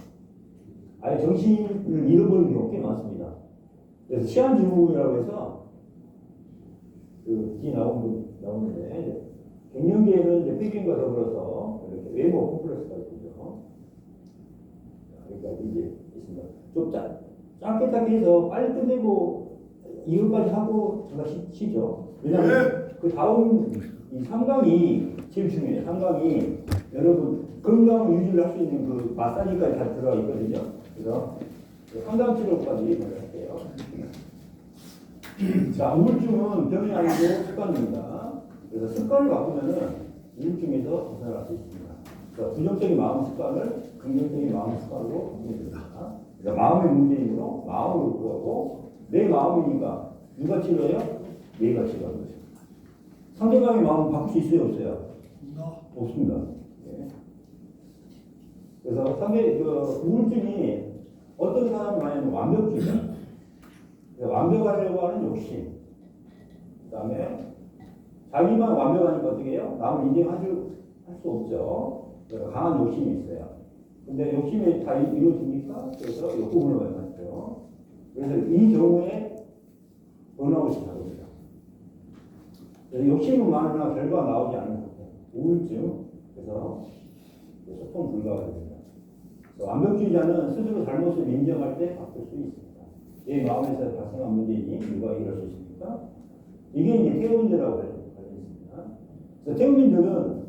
아예 정신을 잃어버리는 경우가 꽤 많습니다. 그래서 치안 증후군이라고 해서 뒤 나오는데 갱년기에는 이제 폐경과 더불어서 이렇게 외모 콤플렉스가 있죠. 그러니까 이제 있습니다. 좀 짧게 해서 빨리 끝내고 이것까지 하고 제가 쉬죠. 왜냐하면 그 다음 이 삼강이 제일 중요해요. 삼강이 여러분 건강 유지를 할 수 있는 그 마사지까지 다 들어가 있거든요. 그래서 삼강 치료까지 할게요. 자, 우울증은 병이 아니고 습관입니다. 그래서 습관을 바꾸면은 우울증에서 벗어날 수 있습니다. 그래서 부정적인 마음 습관을 긍정적인 마음 습관으로 바꿔줍니다. 그러니까 마음의 문제이므로 마음으로 구하고 내 마음이니까 누가 치료해요? 내가 치료하는 거죠. 상대방의 마음 바꿀 수 있어요? 없어요? 없습니다. 네. 그래서 우울증이 어떤 사람이 많이 하면 완벽주의자. 완벽하려고 하는 욕심. 그 다음에 자기만 완벽하니까 어떻게 해요? 남을 인정할 수 없죠. 강한 욕심이 있어요. 근데 욕심이 다 이루어집니까? 그래서 욕구분을 만났죠. 그래서 이 경우에 번아웃이 나옵니다. 그래서 욕심은 많으나 결과가 나오지 않는 상태. 우울증. 그래서 소통 불가가 됩니다. 완벽주의자는 스스로 잘못을 인정할 때 바꿀 수 있습니다. 내 마음에서 발생한 문제이니 누가 이럴 수 있습니까? 이게 이제 태음인들하고 관련있습니다. 그래서 태음인들은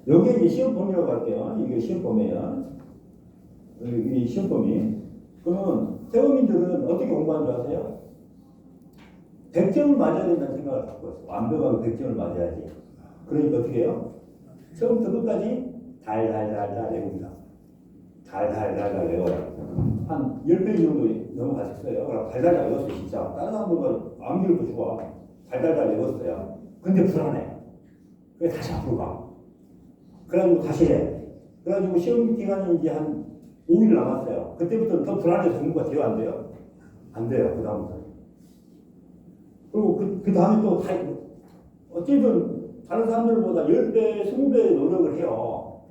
여기에 이제 시험범위라고 할게요. 이게 시험범위야. 이 시험범위. 그러면 세우민들은 어떻게 공부하는 줄 아세요? 100점을 맞아야 된다는 생각을 갖고 있어요. 완벽하게 100점을 맞아야지. 그러니까 어떻게 해요? 처음부터 끝까지 달달달달 외웁니다. 달달달달 외워요. 한 10페이지 정도 넘어갔었어요. 그럼 달달달 외웠어요, 진짜. 다른 사람들과 암기력도 좋아. 달달달 외웠어요. 근데 불안해. 그래서 다시 앞으로 가. 그래가지고 다시 해. 그래가지고 시험 기간이 이제 한 5일 남았어요. 그때부터 더 불안해서 공부가 돼요, 안 돼요? 안 돼요, 그다음부터. 그리고 그 다음에 또 다, 어쨌든 다른 사람들보다 10배, 20배 노력을 해요.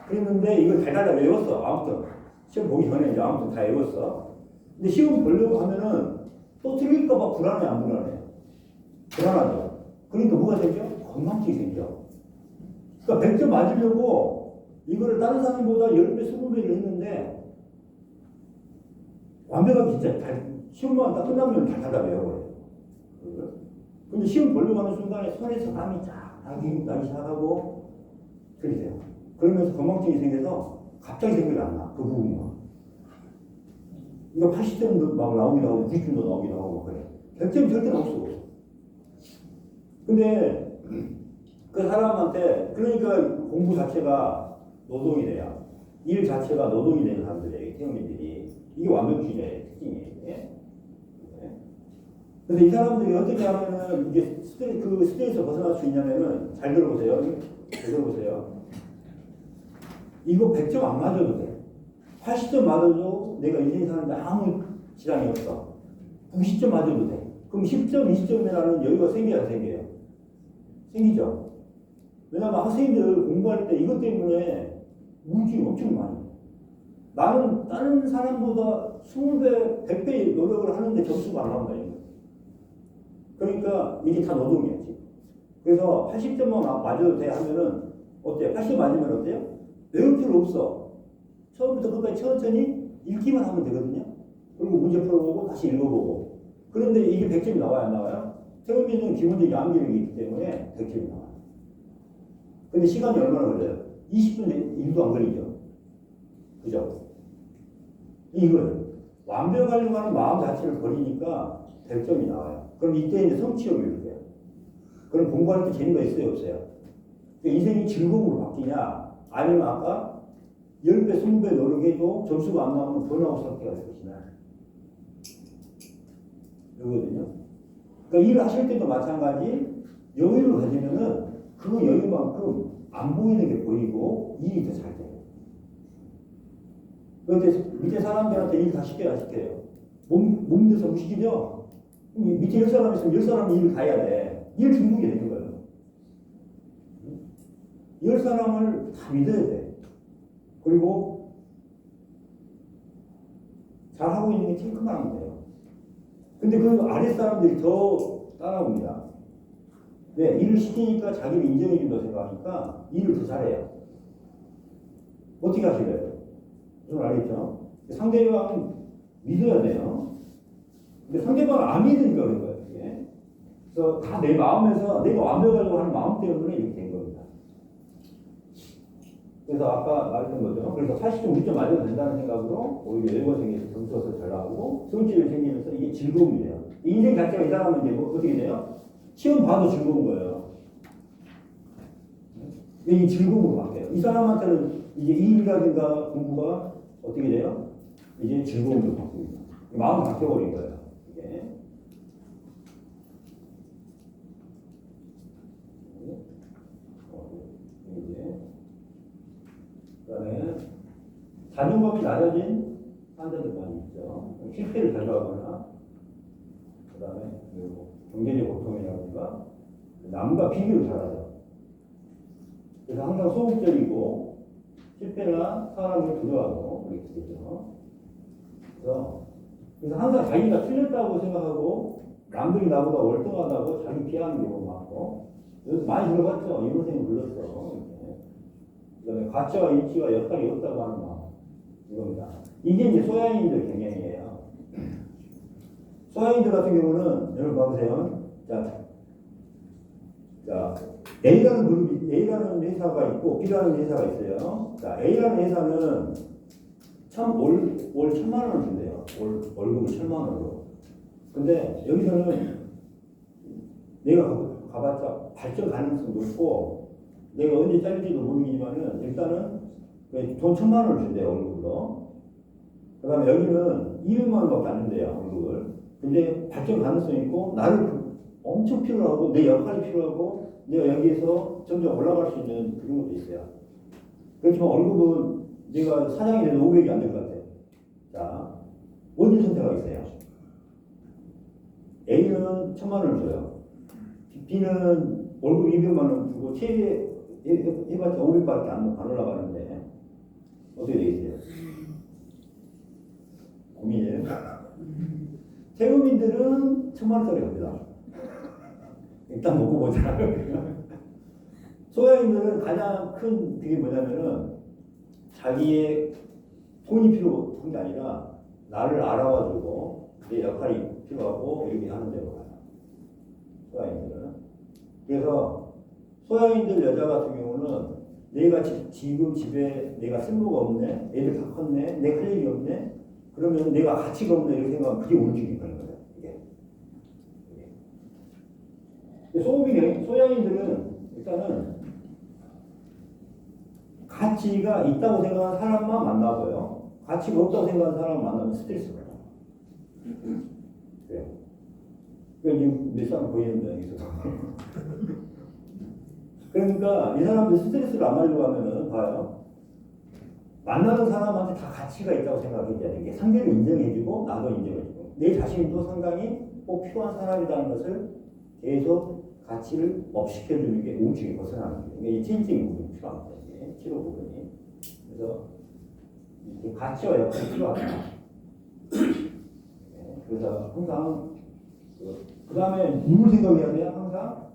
그랬는데 이걸 달달달 외웠어, 아무튼. 시험 보기 전에 이제 아무튼 다 외웠어. 근데 시험 보려고 하면은 또 틀릴까봐 불안해, 안 불안해? 불안하죠. 그러니까 뭐가 생겨? 건망증이 생겨. 그러니까 100점 맞으려고 이거를 다른 사람보다 10배, 20배를 했는데 완벽하게 진짜 시험만 딱 끝나면 달달달 외워버려요. 근데 시험 보려고 하는 순간에 손에서 감이 쫙 나기 시작하고 그렇게 돼요. 그러면서 건망증이 생겨서 갑자기 생각이 안 나. 그 부분만. 그러니까 80점도 막 나오기도 하고 90점도 나오기도 하고 그래. 100점 절대 없어. 근데 그 사람한테 그러니까 공부 자체가 노동이 돼요. 일 자체가 노동이 되는 사람들이에요. 태영민들이. 이게 완벽주의자의 특징이에요. 예? 그래서 이 사람들이 어떻게 하면은 이게 스트레스에서 벗어날 수 있냐면은 잘 들어보세요. 잘 들어보세요. 이거 100점 안 맞아도 돼. 80점 맞아도 내가 인생 사는데 아무 지장이 없어. 90점 맞아도 돼. 그럼 10점, 20점이라는 여유가 생겨야 생겨요. 생기죠. 왜냐면 학생들 공부할 때 이것 때문에 우울증이 엄청 많이 해. 나는 다른 사람보다 20배, 100배 노력을 하는데 점수가 안 나온다. 이거. 그러니까 이게 다 노동이었지. 그래서 80점만 맞아도 돼 하면은 어때요? 80점 맞으면 어때요? 외울 필요 없어. 처음부터 끝까지 천천히 읽기만 하면 되거든요. 그리고 문제 풀어보고 다시 읽어보고. 그런데 이게 100점이 나와요, 안 나와요? 태우민은 기본적인 암기력이 있기 때문에 100점이 나와요. 근데 시간이 얼마나 걸려요? 20분 1도 안 걸리죠. 그죠? 이걸 완벽하려고 하는 마음 자체를 버리니까 100점이 나와요. 그럼 이때 이제 성취욕이 이렇게 돼요. 그럼 공부할 때 재미가 있어요, 없어요? 인생이 즐거움으로 바뀌냐? 아니면 아까 10배, 20배 노력해도 점수가 안 나오면 번아웃 상태가 될 것이냐? 이거거든요. 그러니까 일을 하실 때도 마찬가지 여유를 가지면은 그 여유만큼 안 보이는 게 보이고 일이 더 잘 돼요. 그런데 밑에 사람들한테 일 다 시켜야 시켜요. 몸 돼서 못 시키죠? 밑에 10사람 있으면 10사람이 일을 다 해야 돼. 일 중독이 되는 거예요. 10사람을 다 믿어야 돼. 그리고 잘하고 있는 게 탱크만 하면 돼요. 근데 그 아래 사람들이 더 따라옵니다. 왜? 일을 시키니까 자기를 인정해준다고 생각하니까 일을 더 잘해요. 어떻게 하실래요? 여러분 알겠죠? 상대방은 믿어야 돼요. 근데 상대방을 안 믿으니까 그런 거예요. 이게. 그래서 다 내 마음에서 내가 완벽하려고 하는 마음 때문에 이렇게 된 겁니다. 그래서 아까 말했던 거죠. 그래서 80점, 90점 맞아도 된다는 생각으로 오히려 여유가 생겨서 점수가 잘 나오고 성취가 생기면서 이게 즐거움이 돼요. 인생 자체가 이 사람은 이제 뭐 어떻게 돼요? 시험 봐도 즐거운 거예요. 이 즐거움으로 바뀌어요. 이 사람한테는 이제 일이라든가 공부가 어떻게 돼요? 이제 즐거움으로 바뀝니다. 마음이 바뀌어버린 거예요. 이게. 그다음에 자존감이 낮아진 환자들 많이 있죠. 실패를 자주 하거나, 그다음에 경제적 고통이라든가 남과 비교를 잘하죠. 그래서 항상 소극적이고 실패나 사람을 두려워하고 그렇게 되죠. 그래서 항상 자기가 틀렸다고 생각하고 남들이 나보다 월등하다고 자기 피하는 경우가 많고, 여기서 많이 들어봤죠. 이 선생님 불렀어. 그다음에 가치와 이치와 역할이 없다고 하는 마음, 이겁니다. 이게 이제 소양인들 경향이에요. 소양인들 같은 경우는 여러분 봐보세요. 자 A라는 그룹이 A라는 회사가 있고 B라는 회사가 있어요. 자, A라는 회사는 월 1,000만 원을 준대요. 월급을 1,000만 원으로. 근데 여기서는 내가 가봤자 발전 가능성도 있고 내가 언제 잘릴지도 모르겠지만은 일단은 돈 1,000만 원을 준대요, 월급으로. 그 다음에 여기는 200만 원밖에 안 준대요, 월급을. 근데 발전 가능성이 있고 나를 엄청 필요하고 내 역할이 필요하고 내가 여기에서 점점 올라갈 수 있는 그런 것도 있어요. 그렇지만 월급은 내가 사장이 돼도 500이 안 될 것 같아요. 자, 어디 선택하고 있어요? A는 1,000만 원을 줘요. B는 월급 200만 원 주고 최대 해봤자 500밖에 안 올라가는데 어떻게 되겠어요? 고민이에요. 세금인들은 1,000만 원짜리 갑니다. 일단 먹고 보자. 소양인들은 가장 큰 그게 뭐냐면은 자기의 돈이 필요한 게 아니라 나를 알아와주고 내 역할이 필요하고 이렇게 하는 데로 가요. 소양인들은. 그래서 소양인들 여자 같은 경우는 내가 지금 집에 내가 쓸모가 없네, 애들 다 컸네, 내가 할 일이 없네, 그러면 내가 가치가 없네 이렇게 생각하면 그게 우울증이 되는 거예요. 소양인들은 일단은 가치가 있다고 생각하는 사람만 만나고요. 가치가 없다고 생각하는 사람을 만나면 스트레스가 받아요. 그래요. 지금 몇 사람 보이는데, 여기서. 그러니까 이 사람들 스트레스를 안 받으려고 하면은, 봐요. 만나는 사람한테 다 가치가 있다고 생각해야 되는 게 상대를 인정해주고, 나도 인정해주고, 내 자신도 상당히 꼭 필요한 사람이라는 것을 계속 가치를 업시켜주는 게 우울증이 벗어나는 거예요. 이게 진정이 부분이 필요합니다. 이게 치료 부분이. 그래서 가치와 역할이 필요하다. 네, 그래서 항상 그 다음에 누굴 생각해야 돼요? 항상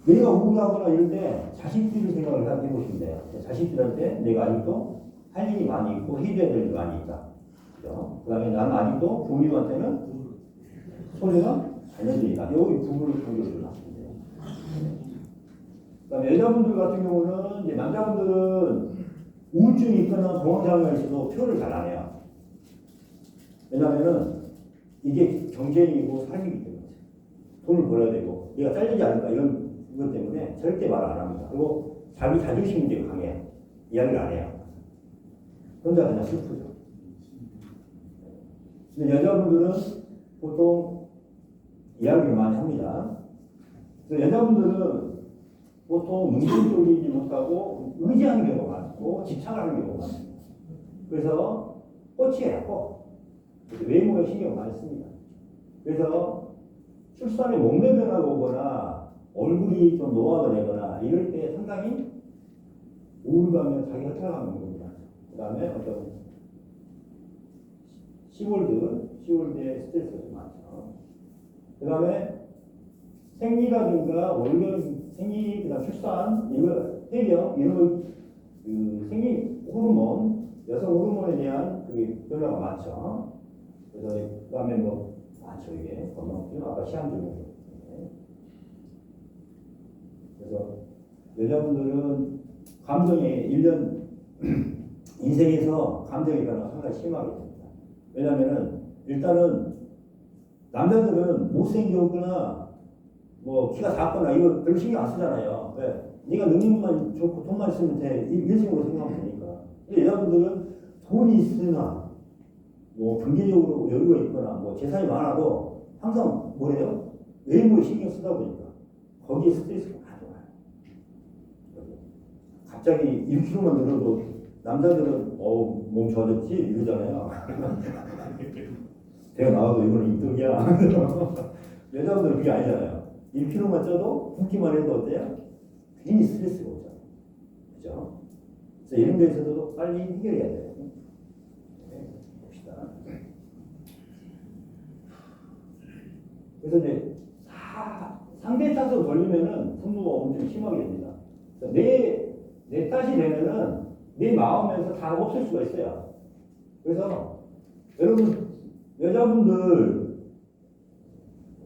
내가 우울하거나 이럴 때 자식들을 생각을 해보시면 돼요. 자식들한테 내가 아직도 할 일이 많이 있고 해줘야 될 일이 많이 있다. 그 다음에 나는 아직도 부모님한테는 소리가 자녀들이다. 여기 부부를 강조를 하시는데요. 그다음에 여자분들 같은 경우는 이제 남자분들은 우울증이 있거나 공황장애가 있어도 표현을 잘 안 해요. 왜냐하면은 이게 경쟁이고 삶이기 때문에 돈을 벌어야 되고 내가 잘리지 않을까 이런 것 때문에 절대 말 안 합니다. 그리고 자기 자존심이 되게 강해요. 이야기를 안 해요. 혼자 그냥 슬프죠. 근데 여자분들은 보통 이야기를 많이 합니다. 그래서 여자분들은 보통 능동적이지 못하고 의지하는 경우가 많고 집착을 하는 경우가 많습니다. 그래서 꽂히해요, 꼭. 외모에 신경을 많이 씁니다. 그래서 출산에 몸매 변화가 오거나 얼굴이 좀 노화가 되거나 이럴 때 상당히 우울감에 자기 허탈감이 옵니다. 그 다음에 어떤 시월드의 스트레스가 좀 많죠. 그 다음에 생리라든가 월경, 생리, 그 다음 출산, 폐경, 이런 생리 호르몬, 여성 호르몬에 대한 그 변화가 많죠. 그래서 그 다음에 뭐 많죠, 이게. 건강증, 아까 시한증. 그래서 여자분들은 감정이 1년 인생에서 감정의 변화가 상당히 심하게 됩니다. 왜냐면은 일단은 남자들은 못생겼거나 뭐 키가 작거나 이거 별로 신경 안 쓰잖아요. 왜? 네가 능력만 좋고 돈만 있으면 돼. 일식으로 생각하면 되니까. 근데 여자분들은 돈이 있으나 뭐 경제적으로 여유가 있거나 뭐 재산이 많아도 항상 뭐래요? 외모에 신경 쓰다 보니까 거기에 스트레스가 많이 와요. 갑자기 1kg만 늘어도 남자들은 몸 좋아졌지 이러잖아요. 내가 나와도 이거는 인덕이야. 여자분들은 그게 아니잖아요. 1kg만 쪄도 붓기만 해도 어때요? 괜히 스트레스가 오잖아요. 그죠? 그래서 이런 데 있어서도 빨리 해결해야 돼요. 네, 봅시다. 그래서 이제 상대 탓으로 돌리면은 분노가 엄청 심하게 됩니다. 내 탓이 되면은 내 마음에서 다 없을 수가 있어요. 그래서 여러분 여자분들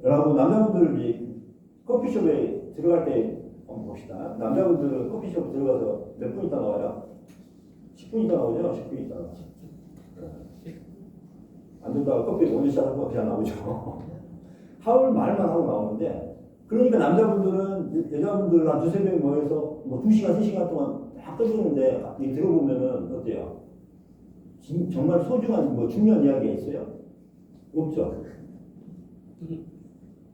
여러분 남자분들 커피숍에 들어갈 때 한번 봅시다. 남자분들은 커피숍 들어가서 몇 분 있다 나와요? 10분 있다 나오죠? 10분 있다. 안 된다고 커피 오늘 시작하고 그냥 나오죠. 하울 말만 하고 나오는데, 그러니까 남자분들은 여자분들 한 두세 명 모여서 뭐 2시간, 3시간 동안 막 떠드는데 들어보면은 어때요? 정말 소중한 뭐 중요한 이야기가 있어요? 없죠?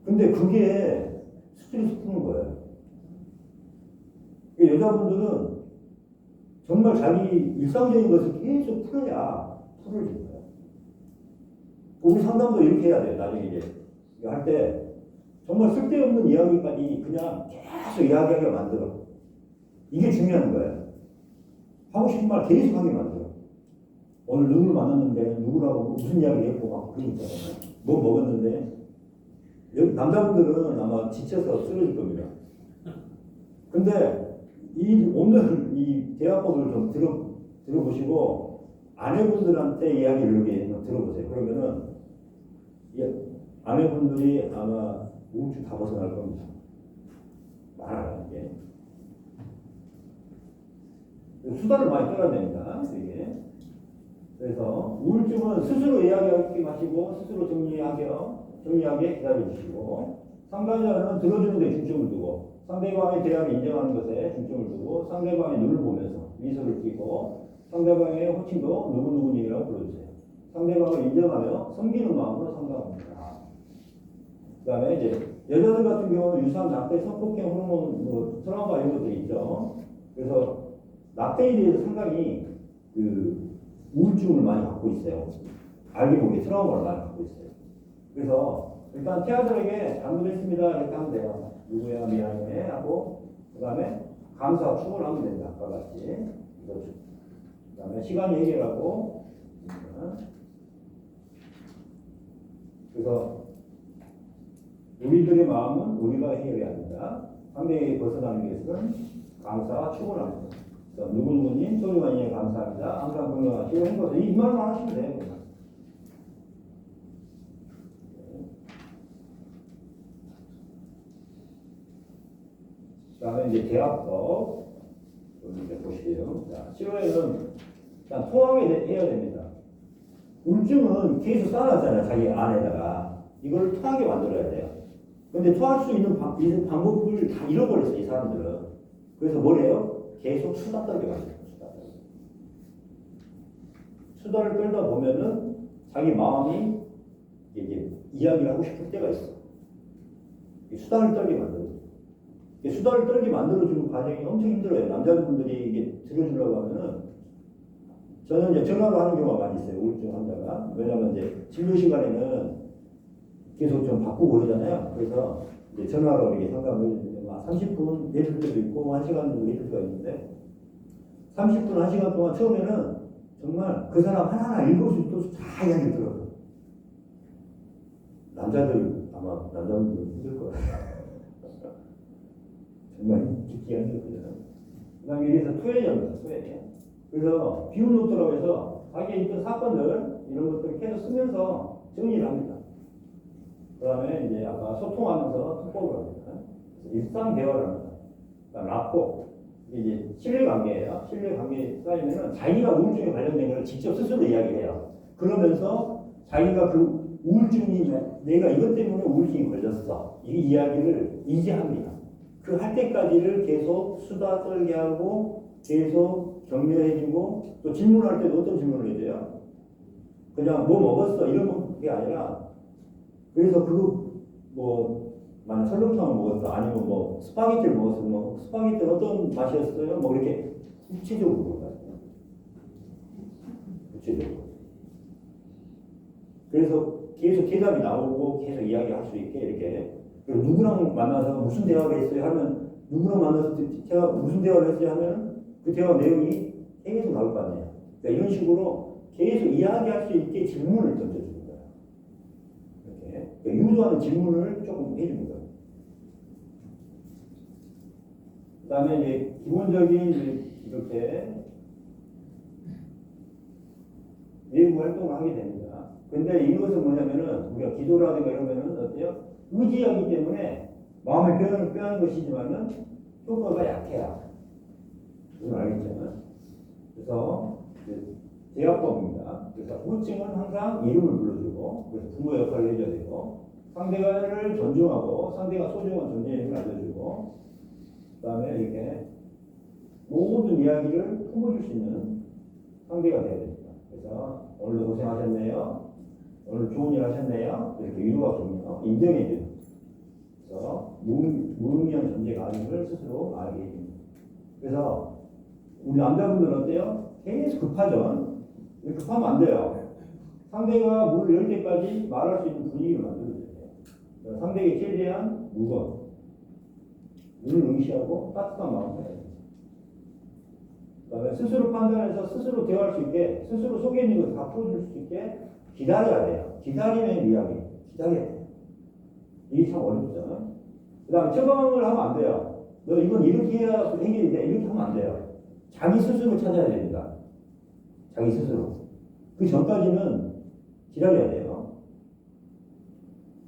근데 그게 스트레스 푸는 거예요. 여자분들은 정말 자기 일상적인 것을 계속 풀어야 풀어질 거예요. 우리 상담도 이렇게 해야 돼요. 나중에 이제 할 때 정말 쓸데없는 이야기까지 그냥 계속 이야기하게 만들어. 이게 중요한 거예요. 하고 싶은 말 계속 하게 만들어. 오늘 누구를 만났는데 누구라고 무슨 이야기 했고 막 그러니까 뭐 먹었는데 여기 남자분들은 아마 지쳐서 쓰러질 겁니다. 근데 오늘 이 대화법을 좀 들어보시고 아내분들한테 이야기를 이렇게 들어보세요. 그러면은 아내분들이 아마 우울증 다 벗어날 겁니다. 많아요, 이게. 수다를 많이 떨어야 됩니다, 이게. 그래서 우울증은 스스로 이야기하지 마시고 스스로 정리하게 기다려 주시고, 상담자는 들어주는 데 중점을 두고 상대방의 대화를 인정하는 것에 중점을 두고 상대방의 눈을 보면서 미소를 띠고 상대방의 호칭도 누구누구님이라고 불러주세요. 상대방을 인정하며 섬기는 마음으로 상담합니다. 그 다음에 이제 여자들 같은 경우는 유산, 낙태, 성폭행, 호르몬, 뭐 트라우마 이런 것들이 있죠. 그래서 낙태에 대해서 상당히 우울증을 많이 갖고 있어요. 알게 모르게 트라우마를 많이 갖고 있어요. 그래서 일단 태아들에게 잘못했습니다 이렇게 하면 돼요. 누구야 미안해 하고, 그 다음에 감사 축을 하면 된다. 아까 같이. 그 다음에 시간이 해결하고. 그래서 우리들의 마음은 우리가 해결해야 된다. 상대에게 벗어나는 것은 감사와 축을 합니다. 누구누구님 소중한 이해 감사합니다. 항상 건강하시고 행복하세요. 이 말만 하시면 돼요. 그 다음에 이제 대화법 이제 보시게요. 자, 7호에는 일단 통하게 해야 됩니다. 우울증은 계속 쌓아놨잖아요. 자기 안에다가. 이걸 통하게 만들어야 돼요. 근데 통할 수 있는 방법을 다 잃어버렸어요. 이 사람들은. 그래서 뭐래요? 계속 수다 떨게 만들어요. 수다를 떨다 보면은 자기 마음이 이제 이야기를 하고 싶을 때가 있어. 수다를 떨게 만들어요. 수다를 떨게 만들어주는 과정이 엄청 힘들어요. 남자분들이 이게 들어주려고 하면은, 저는 이제 전화로 하는 경우가 많이 있어요. 우울증 환자가. 왜냐면 이제 진료 시간에는 계속 좀 바꾸고 그러잖아요. 그래서 이제 전화로 이렇게 상담을 해주는데, 30분 내줄 때도 있고, 1시간 내줄 때가 있는데, 30분, 1시간 동안 처음에는 정말 그 사람 하나하나 읽어줄 때 다 이야기 들어요. 남자분들 힘들 거예요. 정말 듣기 힘들거든요. 그 다음에 여기서 토해제입니다. 토해제. 그래서 비운 노트라고 해서 자기의 있던 사건들 이런 것들을 계속 쓰면서 정리를 합니다. 그 다음에 이제 아까 소통하면서 특법을 합니다. 일상 대화를 합니다. 그 다음 라포. 이제 신뢰관계예요. 신뢰관계 쌓이면은 자기가 우울증에 관련된 걸 직접 스스로 이야기해요. 그러면서 자기가 그 우울증이 내가 이것 때문에 우울증이 걸렸어. 이 이야기를 인지합니다. 그 할 때까지를 계속 수다 떨게 하고 계속 격려해주고, 또 질문할 때도 어떤 질문을 해줘요? 그냥 뭐 먹었어 이런 게 아니라, 그래서 만약 설렁탕을 먹었어, 아니면 뭐 스파게티를 먹었어, 뭐 스파게티는 어떤 맛이었어요? 뭐 이렇게 구체적으로 물어봐요. 구체적으로. 그래서 계속 대답이 나오고 계속 이야기할 수 있게 이렇게. 그리고 누구랑 만나서 무슨 대화를 했어요 하면, 누구랑 만나서 무슨 대화를 했어요 하면 그 대화 내용이 계속 나올 거 아니에요. 그러니까 이런 식으로 계속 이야기할 수 있게 질문을 던져주는 거예요. 이렇게. 그러니까 유도하는 질문을 조금 해주는 거예요. 그 다음에 이제 기본적인 이렇게 외부 활동을 하게 됩니다. 근데 이것은 뭐냐면은 우리가 기도라든가 이러면은 어때요? 의지하기 때문에 마음의 표현을 표현하는 것이지만은 효과가 약해요. 무슨 알겠죠? 그래서 제약법입니다. 그래서 호칭은 항상 이름을 불러주고 그래서 부모 역할을 해줘야 되고 상대가를 존중하고 상대가 소중한 존재임을 알려주고 그다음에 이렇게 모든 이야기를 품어줄 수 있는 상대가 되어야 됩니다. 그래서 오늘도 고생하셨네요. 오늘 좋은 일 하셨네요. 이렇게 위로가 줍니다. 인정해줘요. 그래서 무의미한 존재가 아닌 걸 스스로 알게 됩니다. 그래서 우리 남자분들은 어때요? 계속 급하죠. 급하면 안 돼요. 상대가 문을 열 때까지 말할 수 있는 분위기를 만들어줘야 돼요. 상대에게 최대한 눈을 응시하고 따뜻한 마음을 해야 돼요. 그다음에 스스로 판단해서 스스로 대화할 수 있게 스스로 속에 있는 것을 다 풀어줄 수 있게 기다려야 돼요. 기다리는 이야기. 기다려야 돼요. 이게 참 어렵죠. 그 다음에 처방을 하면 안 돼요. 너 이건 이렇게 해야 해결이 돼. 이렇게 하면 안 돼요. 자기 스스로 찾아야 됩니다. 자기 스스로. 그 전까지는 기다려야 돼요.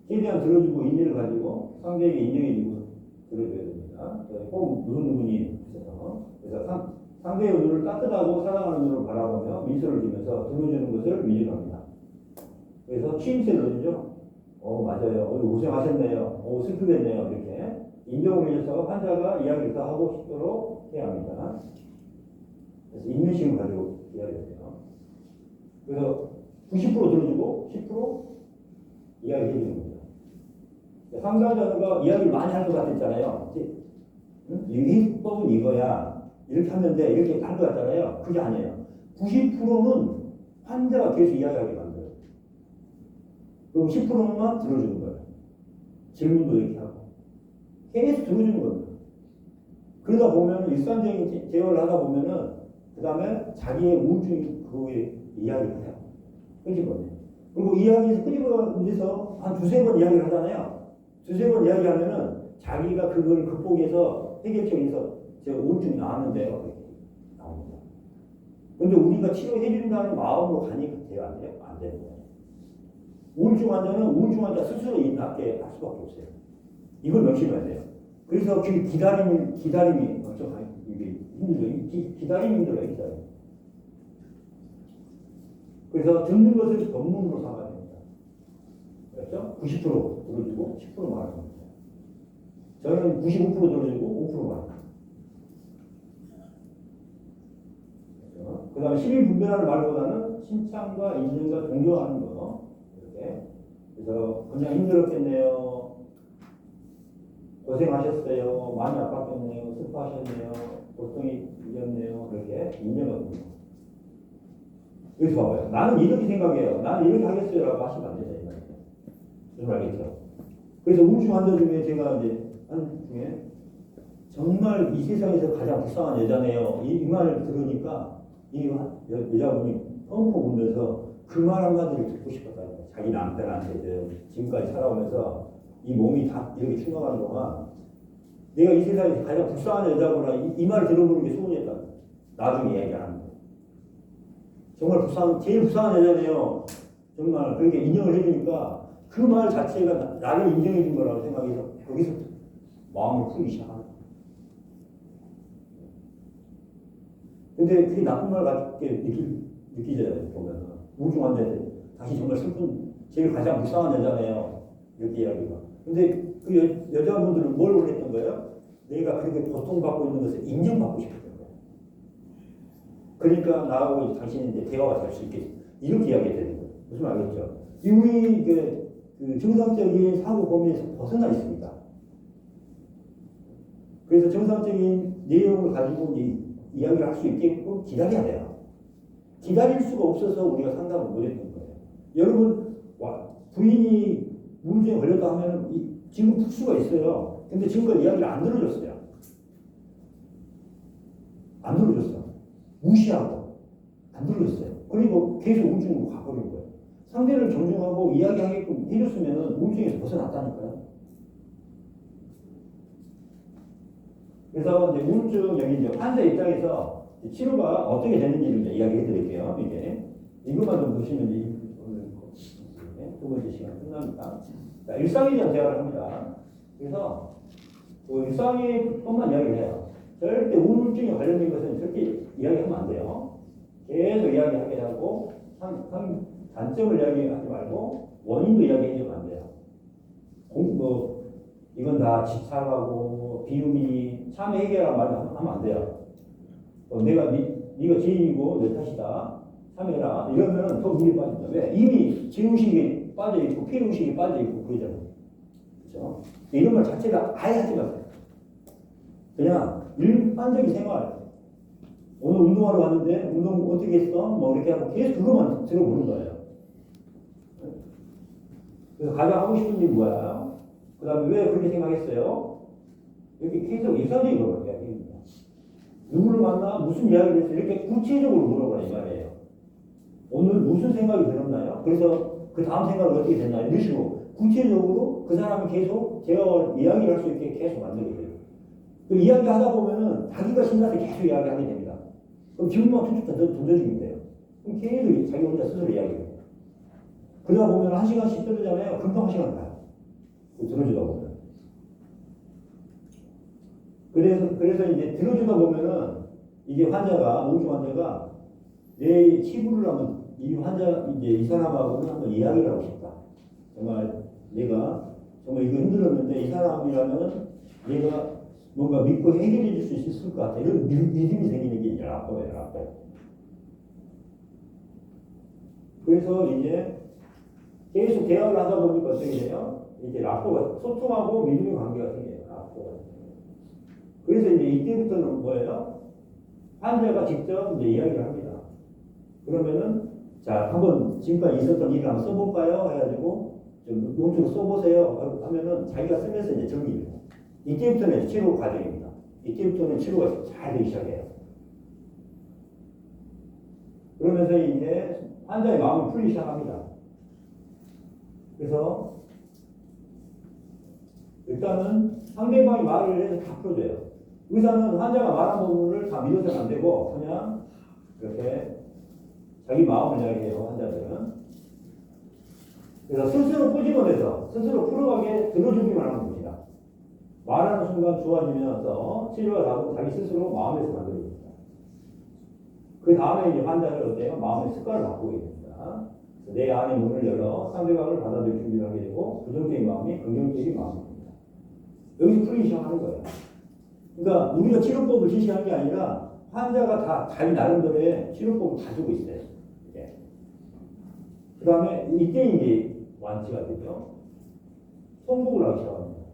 최대한 들어주고 인내를 가지고 상대에게 인정해주고 들어줘야 됩니다. 꼭 무슨 부분이 있어서. 그래서 상대의 눈을 따뜻하고 사랑하는 눈으로 바라보며 미소를 지면서 들어주는 것을 위주합니다. 그래서 취임새를 넣어주죠. 맞아요. 고생하셨네요. 슬프겠네요. 이렇게 인정을 해서 환자가 이야기를 다 하고 싶도록 해야 합니다. 그래서 인내심을 가지고 기다려야 돼요. 그래서 90% 들어주고 10% 이야기해 주는 겁니다. 상담자가 이야기를 많이 할 것 같았잖아요. 이 해법은 이거야. 이렇게 하면 돼. 이렇게 할 것 같잖아요. 그게 아니에요. 90%는 환자가 계속 이야기하게 만들어요. 그리고 10%만 들어주는 거예요. 질문도 이렇게 하고. 계속 들어주는 겁니다. 그러다 보면 일상적인 대화를 하다 보면은 그 다음에 자기의 우울증이 그거에 이야기를 해요. 끄집어내. 그리고 이야기에서 끄집어내서 한 두세 번 이야기를 하잖아요. 두세 번 이야기하면은 자기가 그걸 극복해서 해결책에서 제가 우울증이 나왔는데요. 그렇게 나옵니다. 근데 우리가 치료해준다는 마음으로 가니까 돼요? 안 돼요? 안 되는 거예요. 우울증 환자는 우울증 환자 스스로 낫게 할 수밖에 없어요. 이걸 명심해야 돼요. 그래서 그 기다림이 엄청 이게 힘들죠. 기다림이 힘들어요. 기다림. 그래서 듣는 것을 전문으로 삼아야 됩니다. 그렇죠? 90% 들어주고 10% 말하는 겁니다. 저는 95% 들어주고 5% 말합니다. 그렇죠? 그 다음에 시민 분별하는 말보다는 칭찬과 인정과 존경하는 거. 이렇게. 그래서 그냥 힘들었겠네요. 고생하셨어요. 많이 아팠겠네요. 슬퍼하셨네요. 고통이 이겼네요. 이렇게 인정합니다. 여기서 봐봐요. 나는 이렇게 생각해요. 나는 이렇게 하겠어요. 라고 하시면 안 되죠. 여러분 알겠죠? 그래서 우울증 환자 중에 제가 이제 한 중에 정말 이 세상에서 가장 불쌍한 여자네요. 이 말을 들으니까 이 여자분이 펑펑 울면서 그 말 한마디를 듣고 싶었다는 거예요. 자기 남편한테 지금까지 살아오면서 이 몸이 다 이렇게 충격하는 동안 내가 이 세상에서 가장 불쌍한 여자구나 이 말을 들어보는 게 소원이었다. 나중에 얘기하는 거예요. 정말 제일 불쌍한 여자네요. 정말 그렇게 인정을 해주니까 그 말 자체가 나를 인정해 준 거라고 생각해서 거기서 마음을 풀기 시작하는 거예요. 근데 그게 나쁜 말 같게 느끼잖아요. 보면 우울증 환자한테 다시 정말 슬픈 제일 가장 불쌍한 여자네요. 이렇게 이야기가. 근데 그 여자분들은 뭘 원했던 거예요? 내가 그렇게 고통받고 있는 것을 인정받고 싶었던 거예요. 그러니까 나하고 당신이 이제 대화가 될 수 있게 이렇게 이야기해야 되는 거예요. 무슨 말 알겠죠? 우리 그 정상적인 사고 범위에서 벗어나 있습니다. 그래서 정상적인 내용을 가지고 이야기를 할 수 있게끔 기다려야 돼요. 기다릴 수가 없어서 우리가 상담을 못했던 거예요. 여러분 부인이 우울증에 걸렸다 하면 지금 풀 수가 있어요. 근데 지금까지 이야기를 안 들어줬어요. 안 들어줬어. 무시하고 안 들어줬어요. 그리고 계속 우울증으로 가버린 거예요. 상대를 존중하고 이야기하게끔 해줬으면 우울증에서 벗어났다니까요. 그래서 이제 우울증 여기 환자 입장에서 치료가 어떻게 되는지를 이야기해 드릴게요. 이것만 좀 보시면 오늘 두 번째 시간 끝납니다. 자, 일상에 대한 대화를 합니다. 그래서 뭐 일상의뿐만 이야기를 해요. 절대 우울증에 관련된 것은 절대 이야기하면 안 돼요. 계속 이야기하게 하고 단점을 이야기하지 말고 원인도 이야기하면 안 돼요. 이건 다 집착하고 비움이 참여 해결한 말 하면 안 돼요. 네가 죄인이고 내 탓이다. 참여해라. 이러면 더 물이 빠진다. 왜? 이미 죄의식이 빠져있고 피해의식이 빠져있고 그러잖아요. 그렇죠? 이런 말 자체가 아예 하지 마세요. 그냥 일반적인 생활. 오늘 운동하러 왔는데 운동 어떻게 했어? 뭐 이렇게 하고 계속 그것만 들어보는 거예요. 그래서 가장 하고 싶은 일이 뭐야? 그 다음에 왜 그렇게 생각했어요? 이렇게 계속 일상적인 걸 이야기합니다. 누구를 만나 무슨 이야기를 했어? 이렇게 구체적으로 물어보라 이 말이에요. 오늘 무슨 생각이 들었나요? 그래서 그 다음 생각은 어떻게 됐나요? 이런 식으로 구체적으로 그 사람이 계속 제가 이야기를 할 수 있게 계속 만들게 돼요. 그 이야기 하다 보면은 자기가 신나서 계속 이야기하게 됩니다. 그럼 기분만 툭툭 던져주면 돼요. 그럼 계속 자기 혼자 스스로 이야기해요. 그러다 보면 1시간씩 들으잖아요. 금방 1시간 가요. 들어주다 보면. 그래서 이제 들어주다 보면은 이게 우울증 환자가 내 치부를 한번 이 사람하고는 한번 이야기를 하고 싶다. 정말 내가 정말 이거 힘들었는데 이 사람이라면 내가 뭔가 믿고 해결해 줄 수 있을 것 같아. 이런 믿음이 생기는 게 이제 라포예요. 그래서 이제 계속 대화를 하다 보니까 어떻게 돼요? 이제 라포가 소통하고 믿음의 관계가 생겨요. 라포가. 그래서 이제 이때부터는 뭐예요? 환자가 직접 이제 이야기를 합니다. 그러면은 자 한번 지금까지 있었던 일을 한번 써볼까요? 해가지고 좀 논적으로 써보세요. 하면은 자기가 쓰면서 이제 정리해요. 이때부터는 치료 과정입니다. 이때부터는 치료가 잘 되기 시작해요. 그러면서 이제 환자의 마음이 풀리기 시작합니다. 그래서 일단은 상대방이 말을 해서 다 풀어줘요. 의사는 환자가 말한 부분을 다 믿어서는 안 되고 그냥 이렇게 자기 마음을 이야기해요. 환자들은. 그래서 스스로 끄집어내서 스스로 풀어가게 들어주기만 하면 됩니다. 말하는 순간 좋아지면서 치료가 다고 자기 스스로 마음에서 만들어줍니다. 그 다음에 이제 환자를 어때요? 마음의 습관을 바꾸게 됩니다. 내 안의 문을 열어 상대방을 받아들일 준비를 하게 되고 부정적인 마음이 긍정적인 마음이 됩니다. 여기서 풀리기 시작하는 거예요. 그러니까 우리가 치료법을 제시하는 게 아니라 환자가 다 자기 나름대로의 치료법을 가지고 있어요. 예. 그 다음에 이때 이제 완치가 되죠. 통곡을 하기 시작합니다.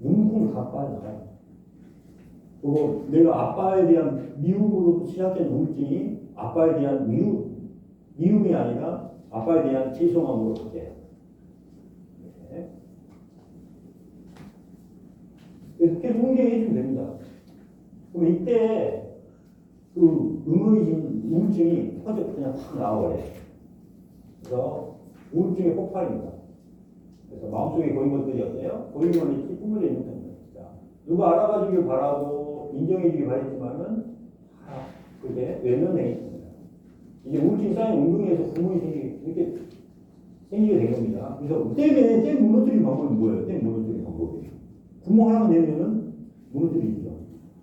눈물을 다 빠져나가요. 그리고 내가 아빠에 대한 미움으로 시작된 우울증이 아빠에 대한 미움이 아니라 아빠에 대한 죄송함으로 바뀌어요. 네. 그래서 계속 응대해주면 됩니다. 그럼 이때 그 음의진 우울증이 퍼져 그냥 확 나와버려요. 그래서 우울증의 폭발입니다. 그래서 마음속에 고인 것들이 어때요? 고인 것이 뿜어져 있는 겁니다. 누가 알아봐주길 바라고 인정해주길 바랬지만은 그게 외면당했습니다. 이제 우울증이 쌓인 웅덩이에서 구멍이 이렇게 생기게 된 겁니다. 그래서 댐 무너뜨리는 방법이 뭐예요? 댐 무너뜨리는 방법이 구멍 하나만 내면은 무너뜨리죠.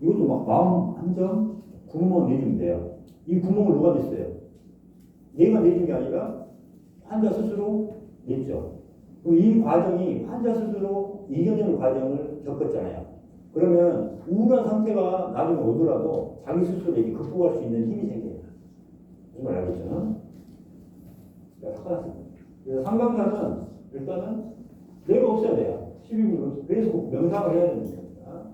이것도 막 마음 한 점 구멍을 내주면 돼요. 이 구멍을 누가 냈어요? 내가 내준 게 아니라 환자 스스로 냈죠. 그럼 이 과정이 환자 스스로 이겨내는 과정을 겪었잖아요. 그러면 우울한 상태가 나중에 오더라도 자기 스스로에게 극복할 수 있는 힘이 생겨요. 무슨 말 알겠죠? 그래서 상담사는 일단은 내가 없어야 돼요. 12분 그래서 명상을 해야 되는 겁니다.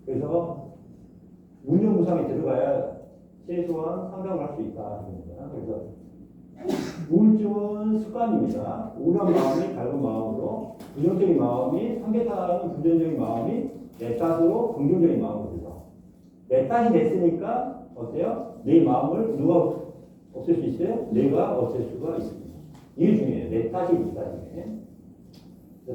그래서 운영무상에 들어가야 최소한 상담을 할 수 있다. 그래서 우울증은 습관입니다. 우울한 마음이 밝은 마음으로, 부정적인 마음이 상대 탓하는 부정적인 마음이 내 탓으로 긍정적인 마음으로 돼서 내 탓이 됐으니까 어때요? 내 마음을 누가 없앨 수 있어요? 내가 없앨 수가 있습니다. 이게 중요해요. 내 탓이 있다.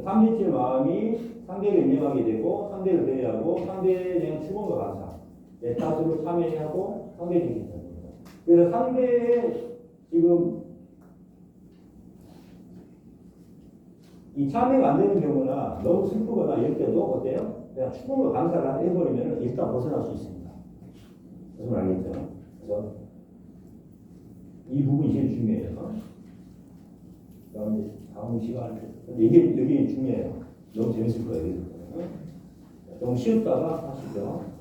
탐진치의 마음이 상대를 인정하게 되고 상대를 배려하고 상대에 대한 추원과 감사 내 탓으로 참여하고 상대를 인정합니다. 그래서 상대의 지금 이 참여가 안 되는 경우나 너무 슬프거나 이럴 때도 어때요? 그냥 추궁을 강사를 해버리면 일단 벗어날 수 있습니다. 무슨 알겠죠? 그래서 이 부분이 제일 중요해요. 그다음에 다음 시간에 이게 여기 중요해요. 너무 재밌을 거예요. 너무 쉬웠다가 하시죠.